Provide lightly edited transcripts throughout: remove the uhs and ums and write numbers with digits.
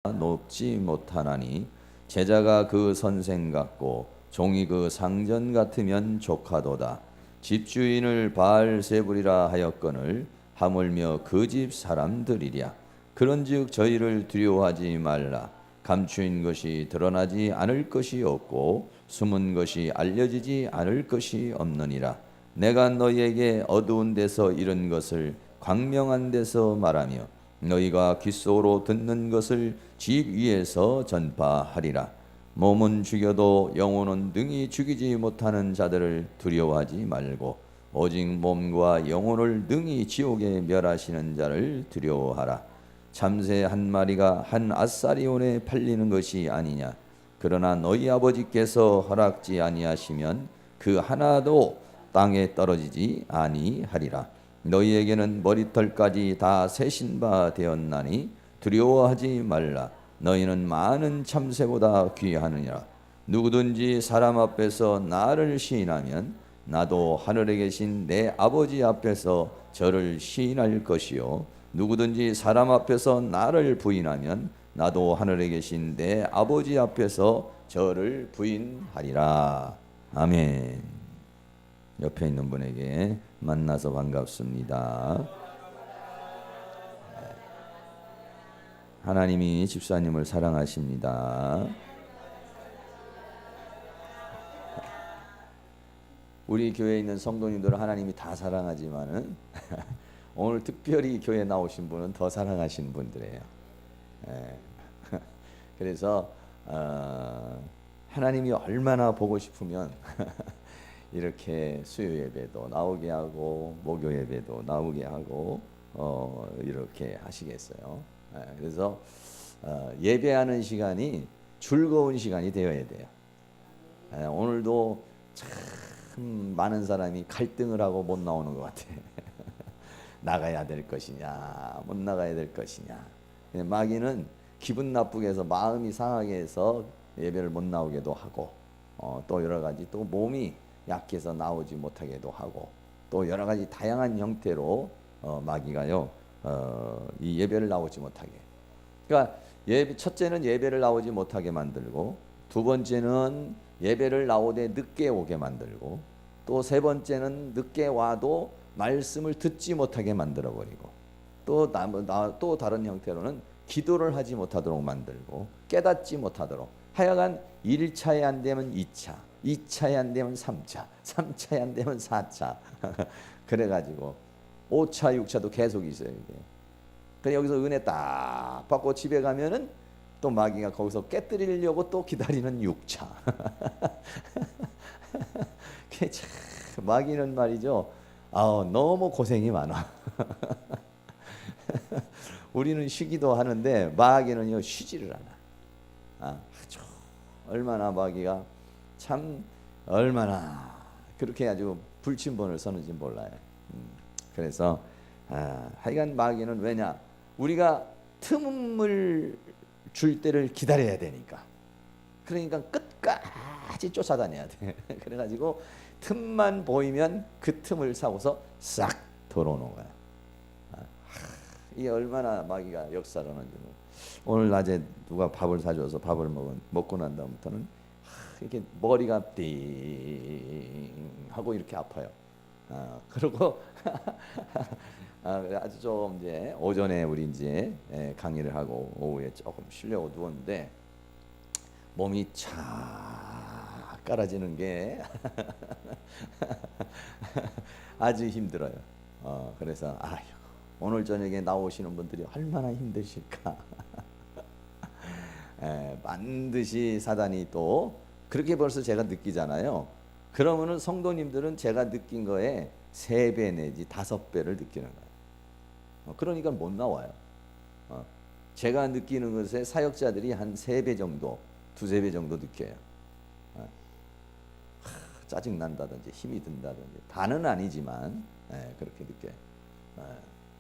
높지 못하나니 제자가 그 선생 같고 종이 그 상전 같으면 족하도다. 집주인을 바알세불이라 하였거늘 하물며 그 집 사람들이랴. 그런즉 저희를 두려워하지 말라. 감추인 것이 드러나지 않을 것이 없고 숨은 것이 알려지지 않을 것이 없느니라. 내가 너희에게 어두운 데서 이른 것을 광명한 데서 말하며 너희가 귓속으로 듣는 것을 집 위에서 전파하리라. 몸은 죽여도 영혼은 능히 죽이지 못하는 자들을 두려워하지 말고 오직 몸과 영혼을 능히 지옥에 멸하시는 자를 두려워하라. 참새 한 마리가 한 아사리온에 팔리는 것이 아니냐. 그러나 너희 아버지께서 허락지 아니하시면 그 하나도 땅에 떨어지지 아니하리라. 너희에게는 머리털까지 다 세신 바 되었나니 두려워하지 말라. 너희는 많은 참새보다 귀하느니라. 누구든지 사람 앞에서 나를 시인하면 나도 하늘에 계신 내 아버지 앞에서 저를 시인할 것이요 누구든지 사람 앞에서 나를 부인하면 나도 하늘에 계신 내 아버지 앞에서 저를 부인하리라. 아멘. 옆에 있는 분에게 만나서 반갑습니다. 하나님이 집사님을 사랑하십니다. 우리 교회에 있는 성도님들은 하나님이 다 사랑하지만은 오늘 특별히 교회에 나오신 분은 더 사랑하시는 분들이에요. 그래서 하나님이 얼마나 보고 싶으면 이렇게 수요 예배도 나오게 하고 목요 예배도 나오게 하고 이렇게 하시겠어요. 그래서 예배하는 시간이 즐거운 시간이 되어야 돼요. 오늘도 참 많은 사람이 갈등을 하고 못 나오는 것 같아. 나가야 될 것이냐 못 나가야 될 것이냐. 마귀는 기분 나쁘게 해서 마음이 상하게 해서 예배를 못 나오게도 하고 또 여러 가지 또 몸이 약해서 나오지 못하게도 하고 또 여러 가지 다양한 형태로 마귀가요 이 예배를 나오지 못하게. 그러니까 첫째는 예배를 나오지 못하게 만들고 두 번째는 예배를 나오되 늦게 오게 만들고 또 세 번째는 늦게 와도 말씀을 듣지 못하게 만들어 버리고 또 다른 형태로는 기도를 하지 못하도록 만들고 깨닫지 못하도록 하여간 1차에 안 되면 2차 2차에 안 되면 3차 3차에 안 되면 4차 그래가지고 5차 6차도 계속 있어요. 이게. 그래 여기서 은혜 딱 받고 집에 가면은 또 마귀가 거기서 깨뜨리려고 또 기다리는 6차. 마귀는 말이죠. 너무 고생이 많아. 우리는 쉬기도 하는데 마귀는요 쉬지를 않아. 아주 얼마나 마귀가 참 얼마나 그렇게 아주 불침번을 서는지 몰라요. 그래서 하여간 마귀는 왜냐 우리가 틈을 줄 때를 기다려야 되니까. 그러니까 끝까지 쫓아다녀야 돼. 그래가지고 틈만 보이면 그 틈을 사고서 싹 돌아오는 거야. 이게 얼마나 마귀가 역사하는지. 오늘 낮에 누가 밥을 사줘서 밥을 먹고 난 다음부터는 이렇게 머리가 띵 하고 이렇게 아파요. 그리고 아주 좀 이제 오전에 우리 이제 강의를 하고 오후에 조금 쉬려고 누웠는데 몸이 착 깔아지는 게 아주 힘들어요. 그래서 오늘 저녁에 나오시는 분들이 얼마나 힘드실까. 반드시 사단이 또 그렇게 벌써 제가 느끼잖아요. 그러면은 성도님들은 제가 느낀 거에 3배 내지 5배를 느끼는 거예요. 그러니까 못 나와요. 제가 느끼는 것에 사역자들이 한 3배 정도, 2~3배 정도 느껴요. 짜증 난다든지 힘이 든다든지 다는 아니지만 그렇게 느껴요.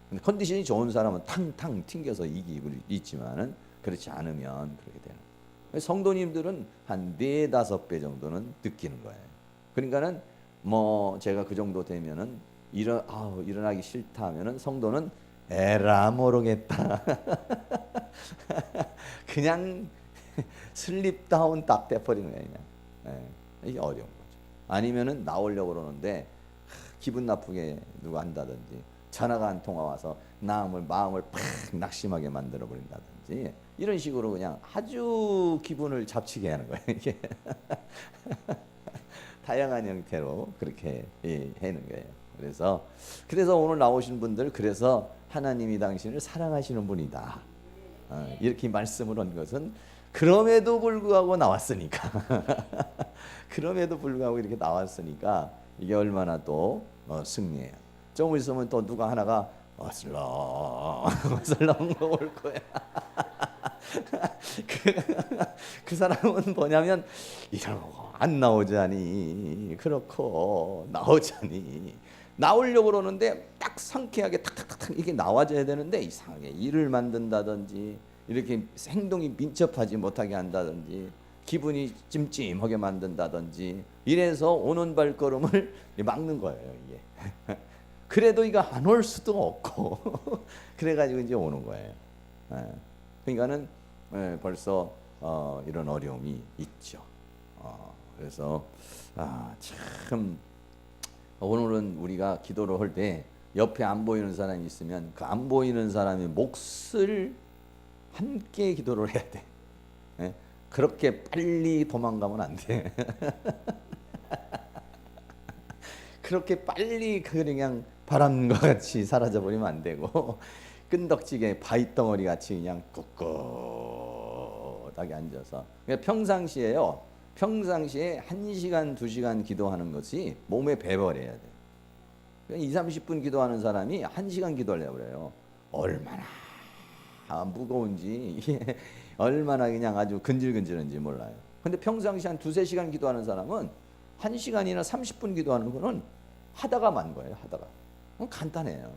근데 컨디션이 좋은 사람은 탕탕 튕겨서 이기고 있지만은 그렇지 않으면 그렇게 되는 거예요. 성도님들은 한 4~5배 정도는 느끼는 거예요. 그러니까는 뭐 제가 그 정도 되면은 일어나기 싫다 하면은 성도는 에라 모르겠다. 그냥 슬립다운 딱 돼버리는 거예요. 그냥. 예, 이게 어려운 거죠. 아니면은 나오려고 그러는데 기분 나쁘게 누가 한다든지, 전화가 한 통화 와서 마음을 팍 낙심하게 만들어 버린다든지, 이런 식으로 그냥 아주 기분을 잡치게 하는 거예요. 이게 다양한 형태로 그렇게 하는 거예요. 그래서 오늘 나오신 분들, 그래서 하나님이 당신을 사랑하시는 분이다, 이렇게 말씀을 한 것은 그럼에도 불구하고 나왔으니까 그럼에도 불구하고 이렇게 나왔으니까 이게 얼마나 또 승리해요. 좀 있으면 또 누가 하나가 어슬렁 올 거야. 그 사람은 뭐냐면 이런 거 안 나오자니, 그렇고 나오자니, 나오려고 그러는데 딱 상쾌하게 탁탁탁 이게 나와줘야 되는데 이상하게 일을 만든다든지, 이렇게 행동이 민첩하지 못하게 한다든지, 기분이 찜찜하게 만든다든지, 이래서 오는 발걸음을 막는 거예요. 이게 그래도 이거 안 올 수도 없고 그래가지고 이제 오는 거예요. 그러니까는 벌써 이런 어려움이 있죠. 그래서 참 오늘은 우리가 기도를 할 때 옆에 안 보이는 사람이 있으면 그 안 보이는 사람의 몫을 함께 기도를 해야 돼. 그렇게 빨리 도망가면 안 돼. 그렇게 빨리 그냥 바람과 같이 사라져 버리면 안 되고, 끈덕지게 바위덩어리 같이 그냥 꿋꿋하게 앉아서, 평상시에 1시간 2시간 기도하는 것이 몸에 배버려야 돼. 20-30분 기도하는 사람이 1시간 기도하려고 그래요. 얼마나 무거운지, 얼마나 그냥 아주 근질근질한지 몰라요. 근데 평상시 한 2-3시간 기도하는 사람은 1시간이나 30분 기도하는 거는 하다가 만 거예요. 하다가. 간단해요.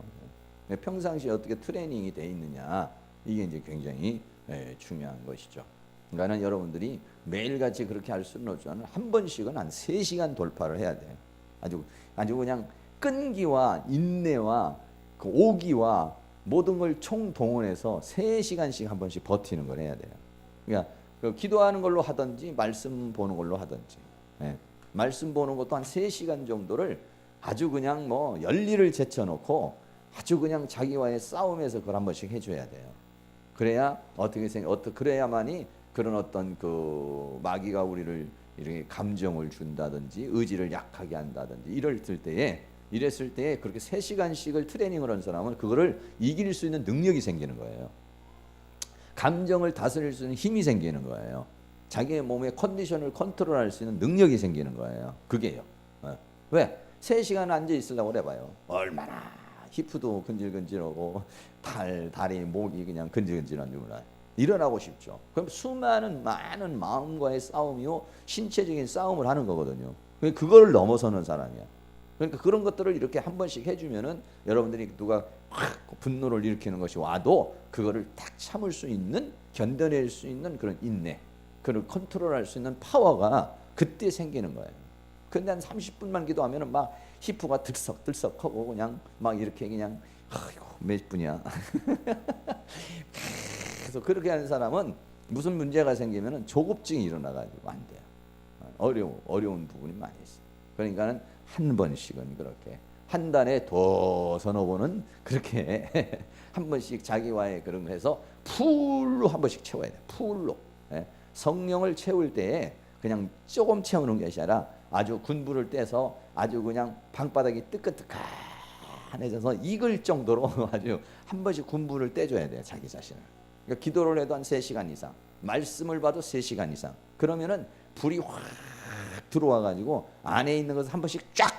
평상시에 어떻게 트레이닝이 돼 있느냐, 이게 이제 굉장히 중요한 것이죠. 그러니까 여러분들이 매일같이 그렇게 할 수는 없지만 한 번씩은 한 3시간 돌파를 해야 돼요. 아주 그냥 끈기와 인내와 그 오기와 모든 걸 총동원해서 3시간씩 한 번씩 버티는 걸 해야 돼요. 그러니까 그 기도하는 걸로 하든지 말씀 보는 걸로 하든지, 말씀 보는 것도 한 3시간 정도를 아주 그냥 뭐 열리를 제쳐놓고 아주 그냥 자기와의 싸움에서 그걸 한 번씩 해줘야 돼요. 그래야 그래야만이 그런 어떤 그 마귀가 우리를 이렇게 감정을 준다든지 의지를 약하게 한다든지 이랬을 때에 그렇게 3시간씩을 트레이닝을 한 사람은 그거를 이길 수 있는 능력이 생기는 거예요. 감정을 다스릴 수 있는 힘이 생기는 거예요. 자기의 몸의 컨디션을 컨트롤할 수 있는 능력이 생기는 거예요. 그게요. 왜? 3시간 앉아 있으려고 그래봐요. 얼마나 히프도 근질근질하고 다리, 목이 그냥 근질근질한 줄 몰라요. 일어나고 싶죠. 그럼 많은 마음과의 싸움이요, 신체적인 싸움을 하는 거거든요. 그걸 넘어서는 사람이야. 그러니까 그런 것들을 이렇게 한 번씩 해주면은 여러분들이 누가 확 분노를 일으키는 것이 와도 그거를 딱 참을 수 있는, 견뎌낼 수 있는 그런 인내, 그걸 컨트롤할 수 있는 파워가 그때 생기는 거예요. 근데 한 30분만 기도하면은 막 히프가 들썩들썩하고 그냥 막 이렇게 그냥 아이고 몇 분이야. 그래서 그렇게 하는 사람은 무슨 문제가 생기면은 조급증이 일어나가지고 안 돼요. 어려운 부분이 많이 있어요. 그러니까는 한 번씩은 그렇게 한 달에 서너 번은 그렇게 한 번씩 자기와의 그런 거 해서 풀로 한 번씩 채워야 돼요. 풀로. 성령을 채울 때에 그냥 조금 채우는 것이 아니라 아주 군부를 떼서 아주 그냥 방바닥이 뜨끈뜨끈해져서 익을 정도로 아주 한 번씩 군부를 떼줘야 돼요. 자기 자신을. 그러니까 기도를 해도 한 3시간 이상, 말씀을 봐도 3시간 이상, 그러면은 불이 확 들어와 가지고 안에 있는 것을 한 번씩 쫙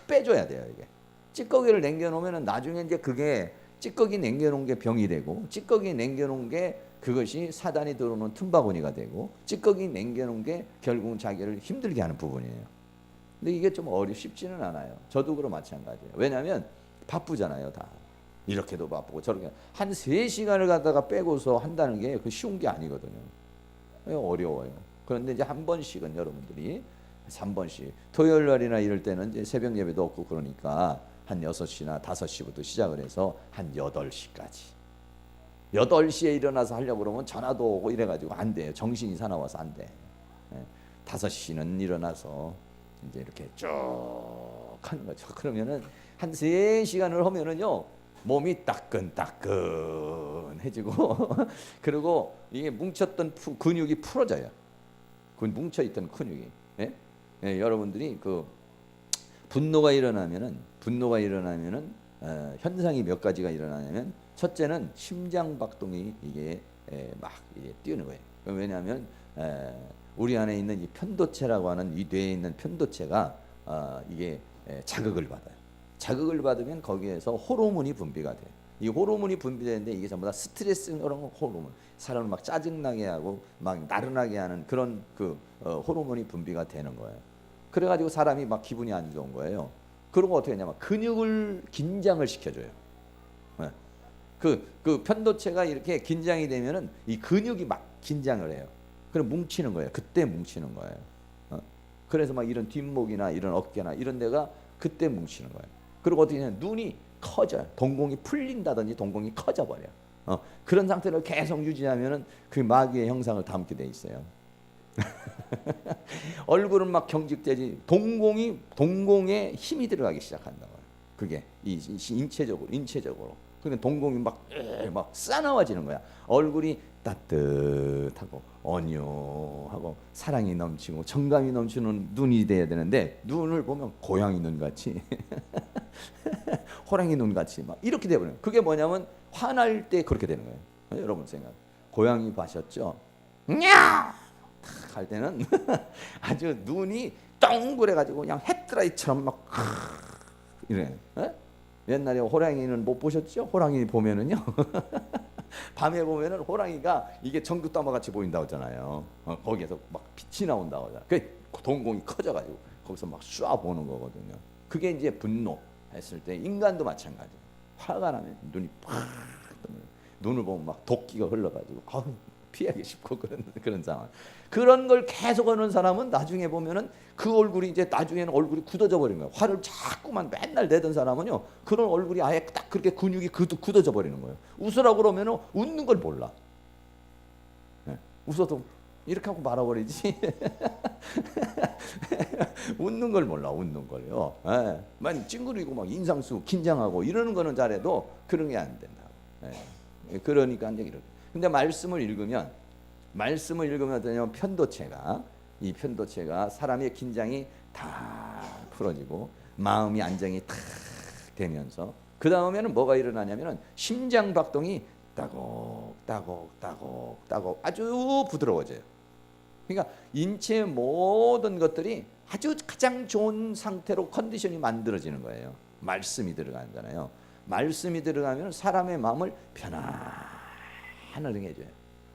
빼줘야 돼요. 이게 찌꺼기를 남겨놓으면은 나중에 이제 그게 찌꺼기 남겨놓은 게 병이 되고, 찌꺼기 남겨놓은 게 그것이 사단이 들어오는 틈바구니가 되고, 찌꺼기 남겨놓은 게 결국은 자기를 힘들게 하는 부분이에요. 근데 이게 좀 쉽지는 않아요. 저도 그런 마찬가지예요. 왜냐하면 바쁘잖아요. 다 이렇게도 바쁘고 저렇게 한 3시간을 갖다가 빼고서 한다는 게 그 쉬운 게 아니거든요. 어려워요. 그런데 이제 한 번씩은 여러분들이 3번씩 토요일 날이나 이럴 때는 이제 새벽 예배도 없고 그러니까 한 6시나 5시부터 시작을 해서 한 8시까지. 8시에 일어나서 하려고 그러면 전화도 오고 이래가지고 안 돼요. 정신이 사나워서 안 돼. 5시는 일어나서 이제 이렇게 쭉 하는 거죠. 그러면은 한 3시간을 하면은요, 몸이 따끈따끈해지고 그리고 이게 뭉쳤던 근육이 풀어져요. 그 뭉쳐있던 근육이. 예? 예, 여러분들이 그 분노가 일어나면은 현상이 몇 가지가 일어나냐면, 첫째는 심장 박동이 이게 막 이게 뛰는 거예요. 왜냐하면 우리 안에 있는 이 편도체라고 하는 이 뇌에 있는 편도체가 이게 자극을 받아요. 자극을 받으면 거기에서 호르몬이 분비가 돼요. 이 호르몬이 분비되는데 이게 전부 다 스트레스 호르몬, 사람을 막 짜증나게 하고 막 나른하게 하는 그런 그 호르몬이 분비가 되는 거예요. 그래가지고 사람이 막 기분이 안 좋은 거예요. 그러고 어떻게 하냐면 근육을 긴장을 시켜줘요. 네. 그 편도체가 이렇게 긴장이 되면은 이 근육이 막 긴장을 해요. 그럼 뭉치는 거예요. 그때 뭉치는 거예요. 그래서 막 이런 뒷목이나 이런 어깨나 이런 데가 그때 뭉치는 거예요. 그리고 어떻게 하냐면 눈이 커져요. 동공이 풀린다든지 동공이 커져 버려. 그런 상태를 계속 유지하면은 그 마귀의 형상을 담게 돼 있어요. 얼굴은 막 경직되지, 동공에 힘이 들어가기 시작한다고요. 그게 인체적으로. 그러니까 동공이 막 싸나워지는 거야. 얼굴이 따뜻하고 온유하고 사랑이 넘치고 정감이 넘치는 눈이 돼야 되는데, 눈을 보면 고양이 눈 같이 호랑이 눈 같이 막 이렇게 돼버려요. 그게 뭐냐면 화날 때 그렇게 되는 거예요. 여러분 생각, 고양이 봐셨죠? 냐! 할 때는 아주 눈이 동그래가지고 그냥 헤드라이트처럼 막 이래. 옛날에 호랑이는 못 보셨죠? 호랑이 보면은요 밤에 보면은 호랑이가 이게 전구다마 같이 보인다고 하잖아요. 거기에서 막 빛이 나온다고 하잖아요. 그 동공이 커져가지고 거기서 막 쏴 보는 거거든요. 그게 이제 분노했을 때, 인간도 마찬가지. 화가 나면 눈이 팍 뜨는, 눈을 보면 막 도끼가 흘러가지고 피하기 쉽고 그런 상황. 그런 걸 계속하는 사람은 나중에 보면은 그 얼굴이 이제 나중에는 얼굴이 굳어져 버리는 거예요. 화를 자꾸만 맨날 내던 사람은요, 그런 얼굴이 아예 딱 그렇게 근육이 굳어져 버리는 거예요. 웃으라고 그러면은 웃는 걸 몰라. 웃어도 이렇게 하고 말아버리지. 웃는 걸 몰라, 웃는 걸요. 만 찡그리고 막 인상 쓰고 긴장하고 이러는 거는 잘해도 그런 게 안 된다. 그러니까 이제 이렇게. 근데 말씀을 읽으면 어떠냐면 이 편도체가 사람의 긴장이 다 풀어지고 마음이 안정이 탁 되면서, 그 다음에는 뭐가 일어나냐면은 심장 박동이 따곡 아주 부드러워져요. 그러니까 인체의 모든 것들이 아주 가장 좋은 상태로 컨디션이 만들어지는 거예요. 말씀이 들어간잖아요. 말씀이 들어가면 사람의 마음을 편안하게 해줘요.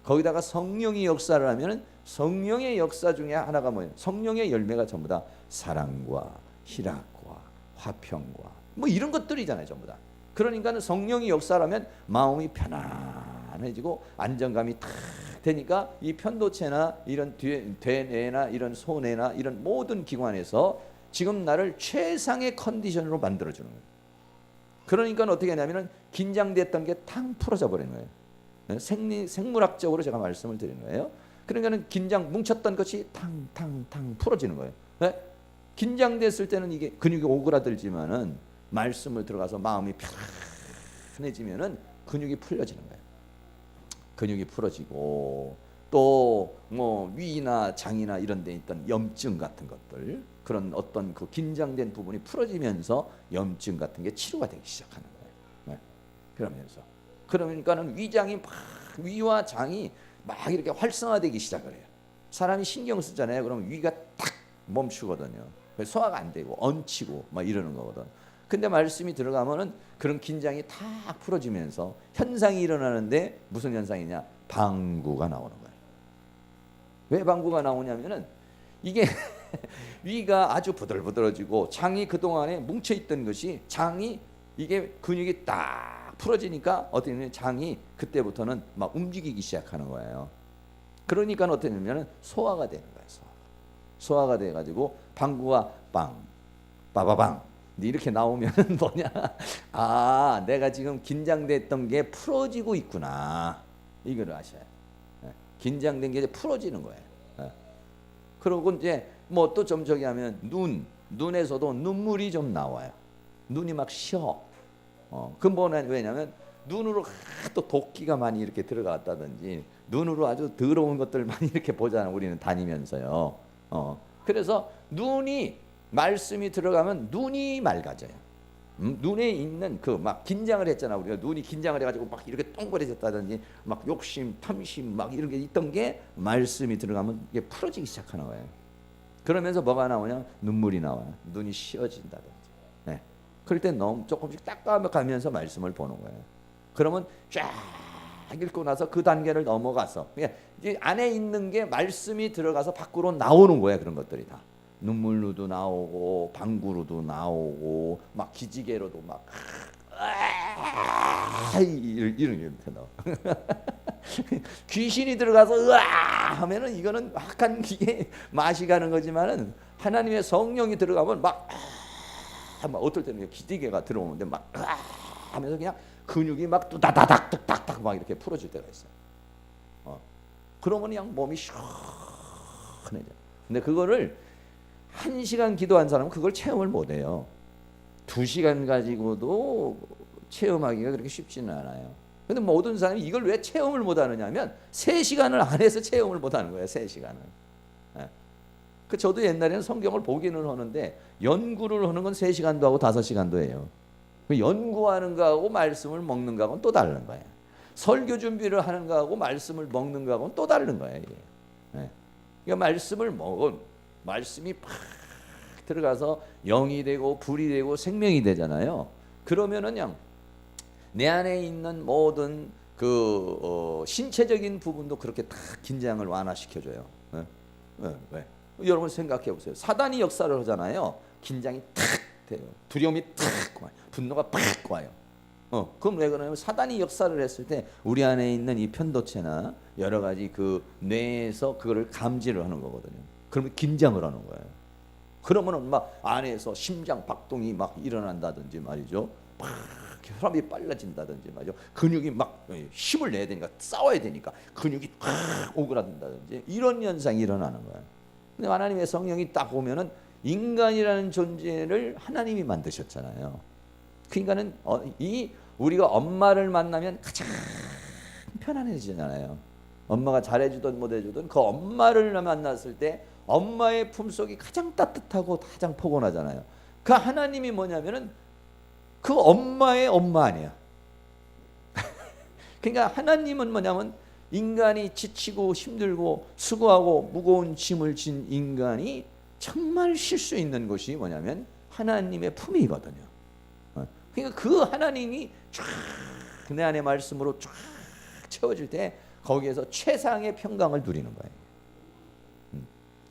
거기다가 성령이 역사를 하면 성령의 역사 중에 하나가 뭐예요? 성령의 열매가 전부 다 사랑과 희락과 화평과 뭐 이런 것들이잖아요, 전부 다. 그러니까 성령이 역사를 하면 마음이 편안해지고 안정감이 탁 되니까 이 편도체나 이런 대뇌나 이런 소뇌나 이런 모든 기관에서 지금 나를 최상의 컨디션으로 만들어주는 거예요. 그러니까 어떻게 하냐면은 긴장됐던 게 탕 풀어져 버리는 거예요. 생물학적으로 제가 말씀을 드리는 거예요. 그러니까는 긴장 뭉쳤던 것이 탕 풀어지는 거예요. 긴장됐을 때는 이게 근육이 오그라들지만은 말씀을 들어가서 마음이 편해지면은 근육이 풀려지는 거예요. 근육이 풀어지고 또 뭐 위나 장이나 이런 데 있던 염증 같은 것들, 그런 어떤 그 긴장된 부분이 풀어지면서 염증 같은 게 치료가 되기 시작하는 거예요. 그러니까는 위와 장이 막 이렇게 활성화되기 시작을 해요. 사람이 신경 쓰잖아요. 그러면 위가 딱 멈추거든요. 소화가 안 되고 얹히고 막 이러는 거거든. 근데 말씀이 들어가면은 그런 긴장이 탁 풀어지면서 현상이 일어나는데, 무슨 현상이냐? 방구가 나오는 거예요. 왜 방구가 나오냐면은 이게 위가 아주 부들부들어지고 장이 그동안에 뭉쳐있던 것이, 장이 이게 근육이 딱 풀어지니까 어떻게 되냐면 장이 그때부터는 막 움직이기 시작하는 거예요. 그러니까 어떻게 되냐면 소화가 되는 거예요. 소화가 돼가지고 방구가 빵 빠바방 근데 이렇게 나오면은 뭐냐? 아, 내가 지금 긴장됐던 게 풀어지고 있구나. 이걸 아셔야 돼요. 예. 긴장된 게 이제 풀어지는 거예요. 예. 그러고 이제 뭐 또 좀 저기 하면 눈에서도 눈물이 좀 나와요. 눈이 막 쉬어. 근본은 왜냐면 눈으로 또 도끼가 많이 이렇게 들어갔다든지 눈으로 아주 더러운 것들 많이 이렇게 보잖아요. 우리는 다니면서요. 그래서 눈이 말씀이 들어가면 눈이 맑아져요. 눈에 있는 그 막 긴장을 했잖아. 우리가 눈이 긴장을 해가지고 막 이렇게 동그래졌다든지 막 욕심, 탐심 막 이런 게 있던 게 말씀이 들어가면 이게 풀어지기 시작하는 거예요. 그러면서 뭐가 나오냐? 눈물이 나와요. 눈이 쉬어진다든지. 네. 그럴 때 너무 조금씩 닦아가면서 말씀을 보는 거예요. 그러면 쫙 읽고 나서 그 단계를 넘어가서 이제 안에 있는 게 말씀이 들어가서 밖으로 나오는 거야. 그런 것들이 다. 눈물로도 나오고 방구로도 나오고 막 기지개로도 막 이런 게 나와. 귀신이 들어가서 으아 하면은 이거는 약간 이게 맛이 가는 거지만은 하나님의 성령이 들어가면 막 어떨 때는 기지개가 들어오는데 막 하면서 그냥 근육이 막 뚜다다닥 뚝딱딱 막 이렇게 풀어질 때가 있어요. 그러면 그냥 몸이 시원해져. 근데 그거를 1시간 기도한 사람은 그걸 체험을 못해요. 2시간 가지고도 체험하기가 그렇게 쉽지는 않아요. 근데 모든 사람이 이걸 왜 체험을 못하느냐 하면 3시간을 안 해서 체험을 못하는 거예요. 3시간을. 그 저도 옛날에는 성경을 보기는 하는데 연구를 하는 건 3시간도 하고 5시간도 해요. 그 연구하는 거하고 말씀을 먹는 거하고는 또 다른 거예요. 설교 준비를 하는 거하고 말씀을 먹는 거하고는 또 다른 거예요. 그러니까 말씀을 먹은 말씀이 팍 들어가서 영이 되고 불이 되고 생명이 되잖아요. 그러면은 그냥 내 안에 있는 모든 그 신체적인 부분도 그렇게 다 긴장을 완화시켜줘요. 왜? 여러분 생각해 보세요. 사단이 역사를 하잖아요. 긴장이 탁 돼요. 두려움이 탁 와요. 분노가 팍 와요. 그럼 왜 그러냐면 사단이 역사를 했을 때 우리 안에 있는 이 편도체나 여러 가지 그 뇌에서 그거를 감지를 하는 거거든요. 그러면 긴장을 하는 거예요. 그러면은 막 안에서 심장 박동이 막 일어난다든지 말이죠. 막 혈압이 빨라진다든지 말이죠. 근육이 막 힘을 내야 되니까 싸워야 되니까 근육이 팍 오그라든다든지 이런 현상이 일어나는 거예요. 근데 하나님의 성령이 딱 보면은 인간이라는 존재를 하나님이 만드셨잖아요. 그 인간은 이 우리가 엄마를 만나면 가장 편안해지잖아요. 엄마가 잘해주든 못해주든 그 엄마를 만났을 때 엄마의 품속이 가장 따뜻하고 가장 포근하잖아요. 그 하나님이 뭐냐면은 그 엄마의 엄마 아니야. 그러니까 하나님은 뭐냐면 인간이 지치고 힘들고 수고하고 무거운 짐을 진 인간이 정말 쉴 수 있는 곳이 뭐냐면 하나님의 품이거든요. 그러니까 그 하나님이 쫙 내 안의 말씀으로 쫙 채워질 때 거기에서 최상의 평강을 누리는 거예요.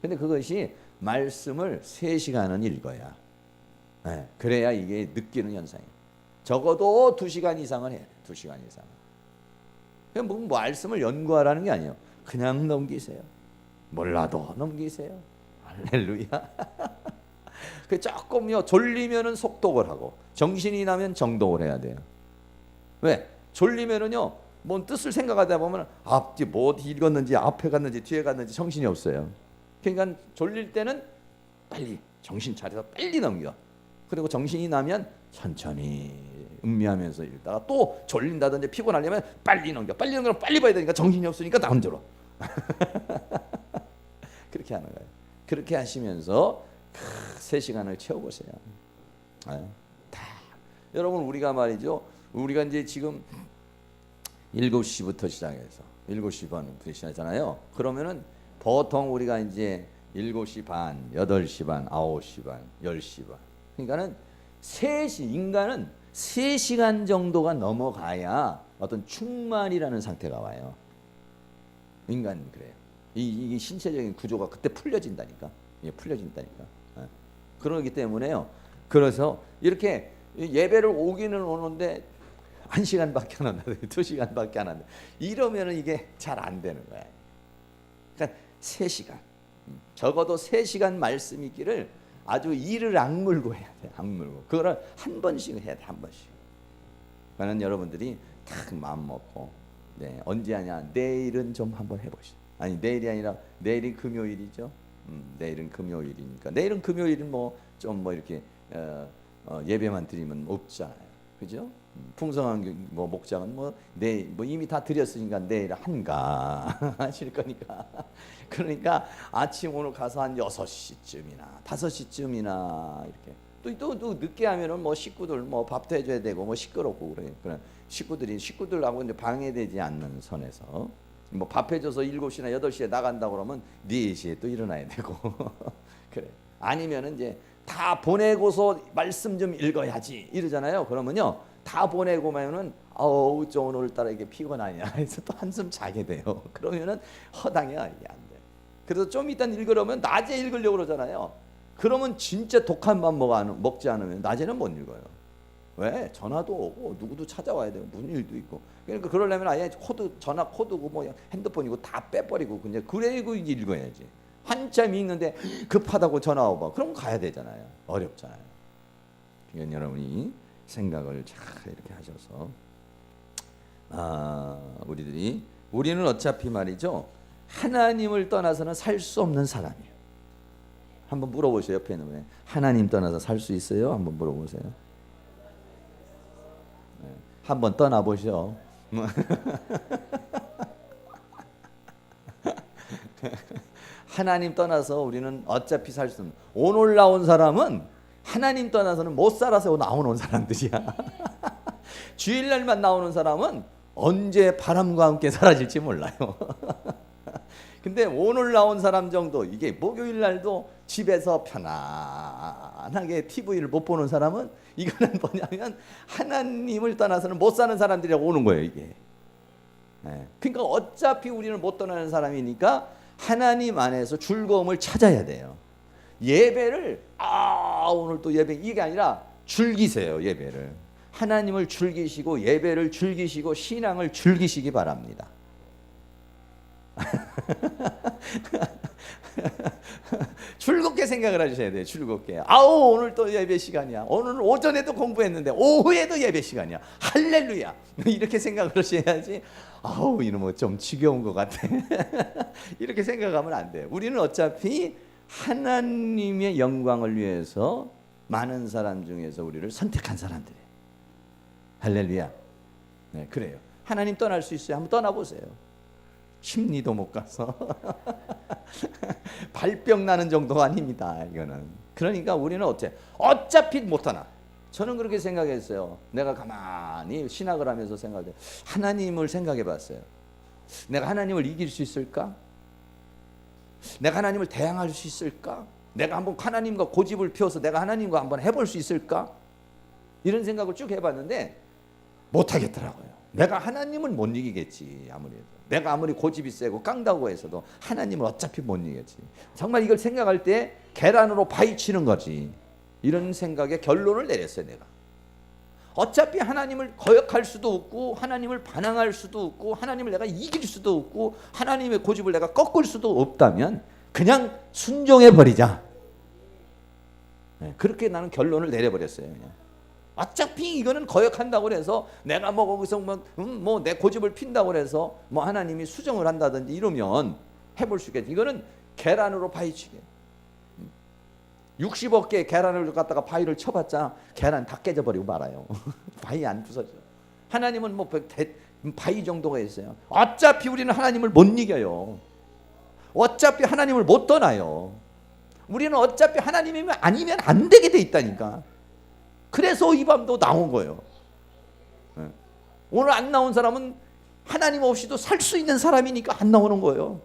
근데 그것이 말씀을 3시간은 읽어야 그래야 이게 느끼는 현상이에요. 적어도 2시간 이상은 해야 돼요. 2시간 이상은. 그냥 뭐 말씀을 연구하라는 게 아니에요. 그냥 넘기세요. 몰라도 넘기세요. 할렐루야. 그 조금요 졸리면은 속독을 하고 정신이 나면 정독을 해야 돼요. 왜? 졸리면은요 뭔 뜻을 생각하다 보면 앞뒤 뭐 읽었는지 앞에 갔는지 뒤에 갔는지 정신이 없어요. 그러니까 졸릴 때는 빨리 정신 차려서 빨리 넘겨. 그리고 정신이 나면 천천히 음미하면서 읽다가 또 졸린다든지 피곤하려면 빨리 넘겨. 빨리 넘기면 빨리 봐야 되니까 정신이 없으니까 나 흔들어. 그렇게 하는 거예요. 그렇게 하시면서 3시간을 채워보세요. 여러분 우리가 말이죠. 우리가 이제 지금 7시부터 시작해서 7시 반부터 시작하잖아요. 그러면은 보통 우리가 이제 7시 반, 8시 반, 9시 반, 10시 반. 그러니까는 3시 인간은 3시간 정도가 넘어가야 어떤 충만이라는 상태가 와요. 인간은 그래요. 이 신체적인 구조가 그때 풀려진다니까. 풀려진다니까. 그러기 때문에요. 그래서 이렇게 예배를 오기는 오는데 1시간밖에 안 한다, 2시간밖에 안 한다. 이러면은 이게 잘 안 되는 거야. 그러니까 3시간. 적어도 3시간 말씀 있기를 아주 이를 악물고 해야 돼. 악물고 그거를 한 번씩 해야 돼. 한 번씩. 그러면 여러분들이 딱 마음 먹고 네, 언제 하냐? 내일은 좀 한번 해보시죠. 아니 내일이 아니라 내일이 금요일이죠. 내일은 금요일이니까 내일은 금요일은 뭐 좀 뭐 이렇게 예배만 드리면 없잖아요. 그죠? 풍성한 뭐 목장은 뭐 내일 뭐 이미 다 드렸으니까 내일 한가 하실 거니까 그러니까 아침 오늘 가서 한 6시쯤이나 5시쯤이나 이렇게 또 늦게 하면은 뭐 식구들 뭐 밥도 해줘야 되고 뭐 시끄럽고 그래 식구들하고 이제 방해되지 않는 선에서 뭐 밥 해줘서 7시나 8시에 나간다고 그러면 4시에 또 일어나야 되고 그래. 아니면은 이제 다 보내고서 말씀 좀 읽어야지 이러잖아요. 그러면요 다 보내고면은 아우 저 오늘따라 이게 피곤하냐 해서 또 한숨 자게 돼요. 그러면은 허당해 이게 안 돼. 그래서 좀 이따 읽으려면 낮에 읽으려고 그러잖아요. 그러면 진짜 독한 밥 먹지 않으면 낮에는 못 읽어요. 왜? 전화도 오고 누구도 찾아와야 되고 무슨 일도 있고. 그러니까 그러려면 아예 전화 코드고 뭐 핸드폰이고 다 빼버리고 그래고 이제 읽어야지. 한참 읽는데 급하다고 전화 오고 그럼 가야 되잖아요. 어렵잖아요. 그러니까 여러분이 생각을 잘 이렇게 하셔서 우리는 어차피 말이죠. 하나님을 떠나서는 살 수 없는 사람이에요. 한번 물어보세요. 옆에 있는 분에 하나님 떠나서 살 수 있어요? 한번 물어보세요. 네. 한번 떠나보셔. 하나님 떠나서 우리는 어차피 살 수 없는. 오늘 나온 사람은 하나님 떠나서는 못 살아서 나오는 사람들이야. 주일날만 나오는 사람은 언제 바람과 함께 사라질지 몰라요. 근데 오늘 나온 사람 정도 이게 목요일 날도 집에서 편안하게 TV를 못 보는 사람은 이거는 뭐냐면 하나님을 떠나서는 못 사는 사람들이라고 오는 거예요 이게. 네. 그러니까 어차피 우리는 못 떠나는 사람이니까 하나님 안에서 즐거움을 찾아야 돼요. 예배를 오늘 또 예배 이게 아니라 즐기세요. 예배를 하나님을 즐기시고 예배를 즐기시고 신앙을 즐기시기 바랍니다. 즐겁게 생각을 하셔야 돼요. 즐겁게. 오늘 또 예배 시간이야. 오늘 오전에도 공부했는데 오후에도 예배 시간이야. 할렐루야. 이렇게 생각을 하셔야지. 이놈은 좀 지겨운 것 같아. 이렇게 생각하면 안 돼요. 우리는 어차피 하나님의 영광을 위해서 많은 사람 중에서 우리를 선택한 사람들이에요. 할렐루야. 네, 그래요. 하나님 떠날 수 있어요. 한번 떠나보세요. 심리도 못 가서 발병 나는 정도가 아닙니다. 이거는. 그러니까 우리는 어차피 못 떠나. 저는 그렇게 생각했어요. 내가 가만히 신학을 하면서 생각해. 하나님을 생각해 봤어요. 내가 하나님을 이길 수 있을까? 내가 하나님을 대항할 수 있을까? 내가 한번 하나님과 고집을 피워서 내가 하나님과 한번 해볼 수 있을까? 이런 생각을 쭉 해봤는데 못하겠더라고요. 내가 하나님을 못 이기겠지. 내가 아무리 고집이 세고 깡다고 해서도 하나님을 어차피 못 이기겠지. 정말 이걸 생각할 때 계란으로 파헤치는 거지. 이런 생각에 결론을 내렸어요. 내가 어차피 하나님을 거역할 수도 없고 하나님을 반항할 수도 없고 하나님을 내가 이길 수도 없고 하나님의 고집을 내가 꺾을 수도 없다면 그냥 순종해버리자. 네, 그렇게 나는 결론을 내려버렸어요. 그냥. 어차피 이거는 거역한다고 해서 내가 뭐 거기서 뭐 내 고집을 핀다고 해서 뭐 하나님이 수정을 한다든지 이러면 해볼 수 있겠지. 이거는 계란으로 파헤치게. 60억 개의 계란을 갖다가 바위를 쳐봤자 계란 다 깨져버리고 말아요. 바위 안 부서져. 하나님은 뭐 바위 정도가 있어요. 어차피 우리는 하나님을 못 이겨요. 어차피 하나님을 못 떠나요. 우리는 어차피 하나님이 아니면 안 되게 돼 있다니까. 그래서 이 밤도 나온 거예요. 오늘 안 나온 사람은 하나님 없이도 살 수 있는 사람이니까 안 나오는 거예요.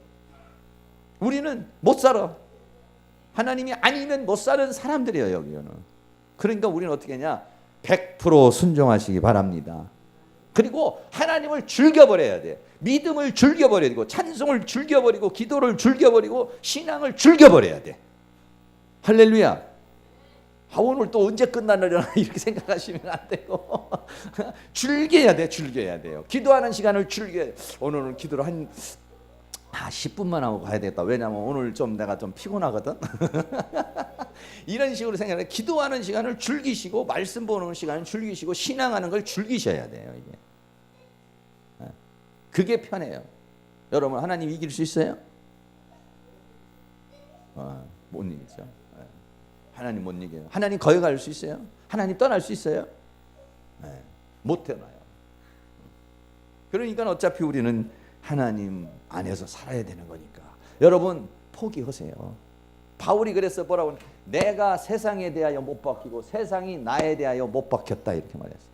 우리는 못 살아. 하나님이 아니면 못 사는 사람들이에요. 여기는. 그러니까 우리는 어떻게 하냐? 100% 순종하시기 바랍니다. 그리고 하나님을 즐겨버려야 돼. 믿음을 즐겨버리고 찬송을 즐겨버리고 기도를 즐겨버리고 신앙을 즐겨버려야 돼. 할렐루야. 오늘 또 언제 끝나려나 이렇게 생각하시면 안 되고 즐겨야 돼. 즐겨야 돼요. 기도하는 시간을 즐겨야 돼. 오늘은 기도를 10분만 하고 가야 되겠다. 왜냐면 오늘 좀 내가 좀 피곤하거든. 이런 식으로 생각해. 기도하는 시간을 즐기시고 말씀 보는 시간을 즐기시고 신앙하는 걸 즐기셔야 돼요. 이게 그게 편해요. 여러분 하나님 이길 수 있어요? 못 이기죠. 하나님 못 이겨요. 하나님 거역할 수 있어요? 하나님 떠날 수 있어요? 못 떠나요. 그러니까 어차피 우리는 하나님 안에서 살아야 되는 거니까 여러분 포기하세요. 바울이 그래서 뭐라고 하냐, 내가 세상에 대하여 못 박히고 세상이 나에 대하여 못 박혔다 이렇게 말했어요.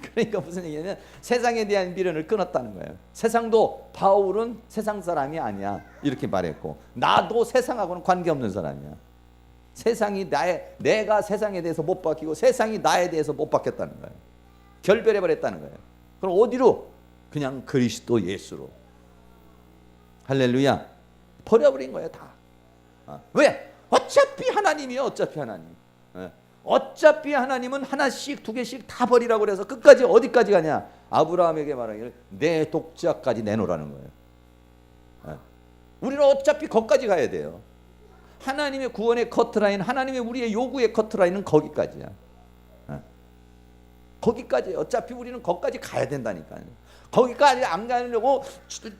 그러니까 무슨 얘기냐면 세상에 대한 미련을 끊었다는 거예요. 세상도 바울은 세상 사람이 아니야 이렇게 말했고 나도 세상하고는 관계없는 사람이야. 세상이 내가 세상에 대해서 못 박히고 세상이 나에 대해서 못 박혔다는 거예요. 결별해 버렸다는 거예요. 그럼 어디로? 그냥 그리스도 예수로. 할렐루야. 버려버린 거예요 다. 왜? 어차피 하나님이요. 어차피 하나님. 어차피 하나님은 하나씩 두 개씩 다 버리라고 그래서 끝까지 어디까지 가냐? 아브라함에게 말하기를 내 독자까지 내놓으라는 거예요. 우리는 어차피 거기까지 가야 돼요. 하나님의 구원의 커트라인, 하나님의 우리의 요구의 커트라인은 거기까지야. 거기까지. 어차피 우리는 거기까지 가야 된다니까요. 거기까지 안 가려고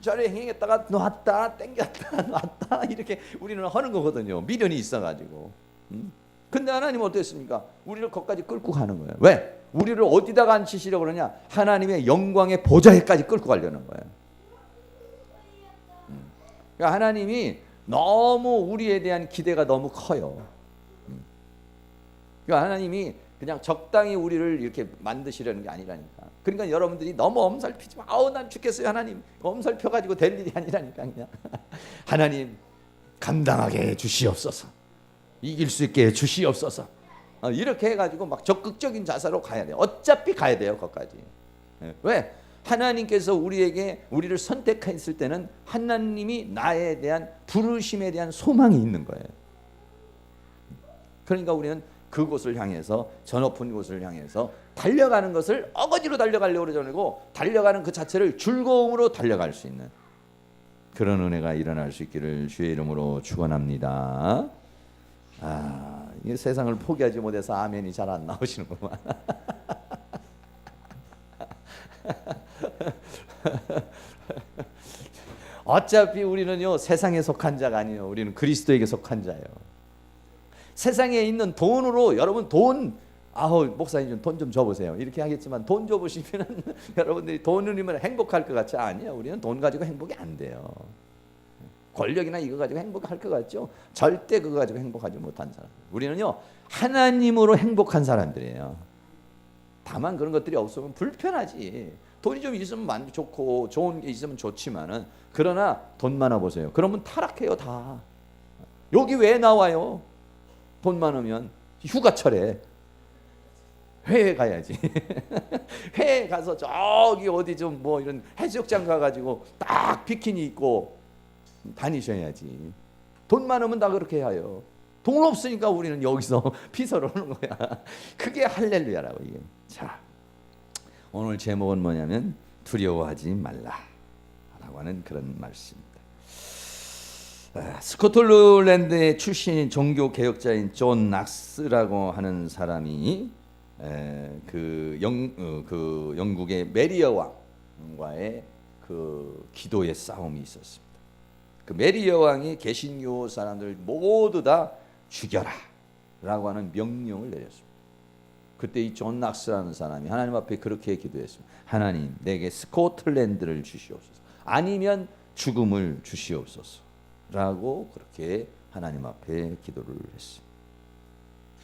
저래 행했다가 놨다 땡겼다 놨다 이렇게 우리는 하는 거거든요. 미련이 있어가지고. 근데 하나님은 어땠습니까? 우리를 거기까지 끌고 가는 거예요. 왜? 우리를 어디다가 앉히시려고 그러냐? 하나님의 영광의 보좌에까지 끌고 가려는 거예요. 그러니까 하나님이 너무 우리에 대한 기대가 너무 커요. 그러니까 하나님이 그냥 적당히 우리를 이렇게 만드시려는 게 아니라니까. 그러니까 여러분들이 너무 엄살피지 마. 난 죽겠어요 하나님. 엄살펴가지고 될 일이 아니라니까. 그냥 하나님 감당하게 해주시옵소서. 이길 수 있게 해주시옵소서. 이렇게 해가지고 막 적극적인 자세로 가야 돼요. 어차피 가야 돼요 거기까지. 왜? 하나님께서 우리를 선택했을 때는 하나님이 나에 대한 부르심에 대한 소망이 있는 거예요. 그러니까 우리는 그곳을 향해서 저 높은 곳을 향해서 달려가는 것을 어거지로 달려가려고 그러지 않고 달려가는 그 자체를 즐거움으로 달려갈 수 있는 그런 은혜가 일어날 수 있기를 주의 이름으로 축원합니다. 이 세상을 포기하지 못해서 아멘이 잘 안 나오시는구만. 어차피 우리는요 세상에 속한 자가 아니에요. 우리는 그리스도에게 속한 자예요. 세상에 있는 돈으로 여러분 목사님 돈 좀 줘보세요 이렇게 하겠지만 돈 줘보시면 여러분들이 돈이면 행복할 것 같지? 아니에요. 우리는 돈 가지고 행복이 안 돼요. 권력이나 이거 가지고 행복할 것 같죠? 절대 그거 가지고 행복하지 못한 사람. 우리는요 하나님으로 행복한 사람들이에요. 다만 그런 것들이 없으면 불편하지. 돈이 좀 있으면 좋고 좋은 게 있으면 좋지만은 그러나 돈 많아 보세요. 그러면 타락해요 다. 여기 왜 나와요? 돈 많으면 휴가철에 회에 가야지. 회에 가서 저기 어디 좀 뭐 이런 해수욕장 가가지고 딱 비키니 입고 다니셔야지. 돈 많으면 다 그렇게 해요. 돈 없으니까 우리는 여기서 피서를 하는 거야. 그게 할렐루야라고 이게. 자, 오늘 제목은 뭐냐면 두려워하지 말라라고 하는 그런 말씀입니다. 스코틀랜드의 출신인 종교 개혁자인 존 낙스라고 하는 사람이 그 영국의 메리어 왕과의 그 기도의 싸움이 있었습니다. 그 메리어 왕이 개신교 사람들 모두 다 죽여라라고 하는 명령을 내렸습니다. 그때 이 존 낙스라는 사람이 하나님 앞에 그렇게 기도했습니다. 하나님, 내게 스코틀랜드를 주시옵소서. 아니면 죽음을 주시옵소서. 라고 그렇게 하나님 앞에 기도를 했습니다.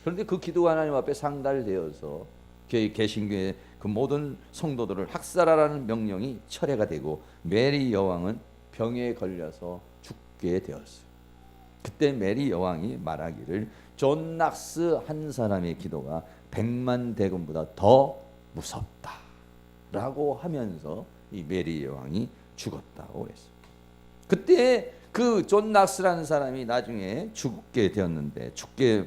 그런데 그 기도가 하나님 앞에 상달되어서 개신교의 그 모든 성도들을 학살하라는 명령이 철회가 되고 메리 여왕은 병에 걸려서 죽게 되었어요. 그때 메리 여왕이 말하기를 존 낙스 한 사람의 기도가 100만 대군보다 더 무섭다 라고 하면서 이 메리 여왕이 죽었다고 했어요. 그때 그 존 낙스라는 사람이 나중에 죽게 되었는데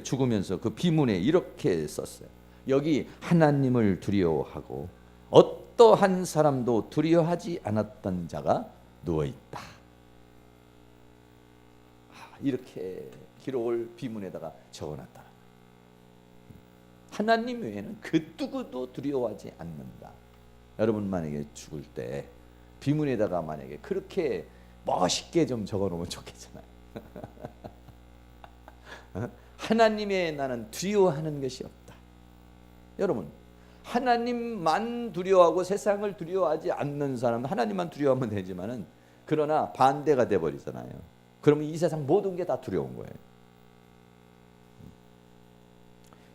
죽으면서 그 비문에 이렇게 썼어요. 여기 하나님을 두려워하고 어떠한 사람도 두려워하지 않았던 자가 누워있다. 이렇게 기록을 비문에다가 적어놨다. 하나님 외에는 그 누구도 두려워하지 않는다. 여러분 만약에 죽을 때 비문에다가 만약에 그렇게 멋있게 좀 적어놓으면 좋겠잖아요. 하나님 외에 나는 두려워하는 것이 없다. 여러분, 하나님만 두려워하고 세상을 두려워하지 않는 사람은 하나님만 두려워하면 되지만은, 그러나 반대가 돼버리잖아요. 그러면 이 세상 모든 게 다 두려운 거예요.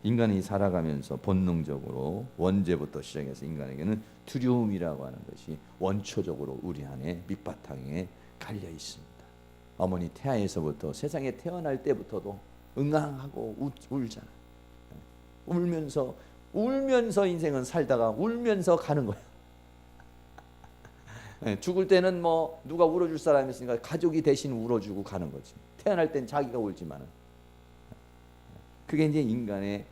인간이 살아가면서 본능적으로 원죄부터 시작해서 인간에게는 두려움이라고 하는 것이 원초적으로 우리 안에 밑바탕에 갈려 있습니다. 어머니 태아에서부터 세상에 태어날 때부터도 응앙하고 울잖아. 울면서 인생은 살다가 울면서 가는 거야. 죽을 때는 뭐 누가 울어줄 사람이 있으니까 가족이 대신 울어주고 가는 거지. 태어날 땐 자기가 울지만은. 그게 이제 인간의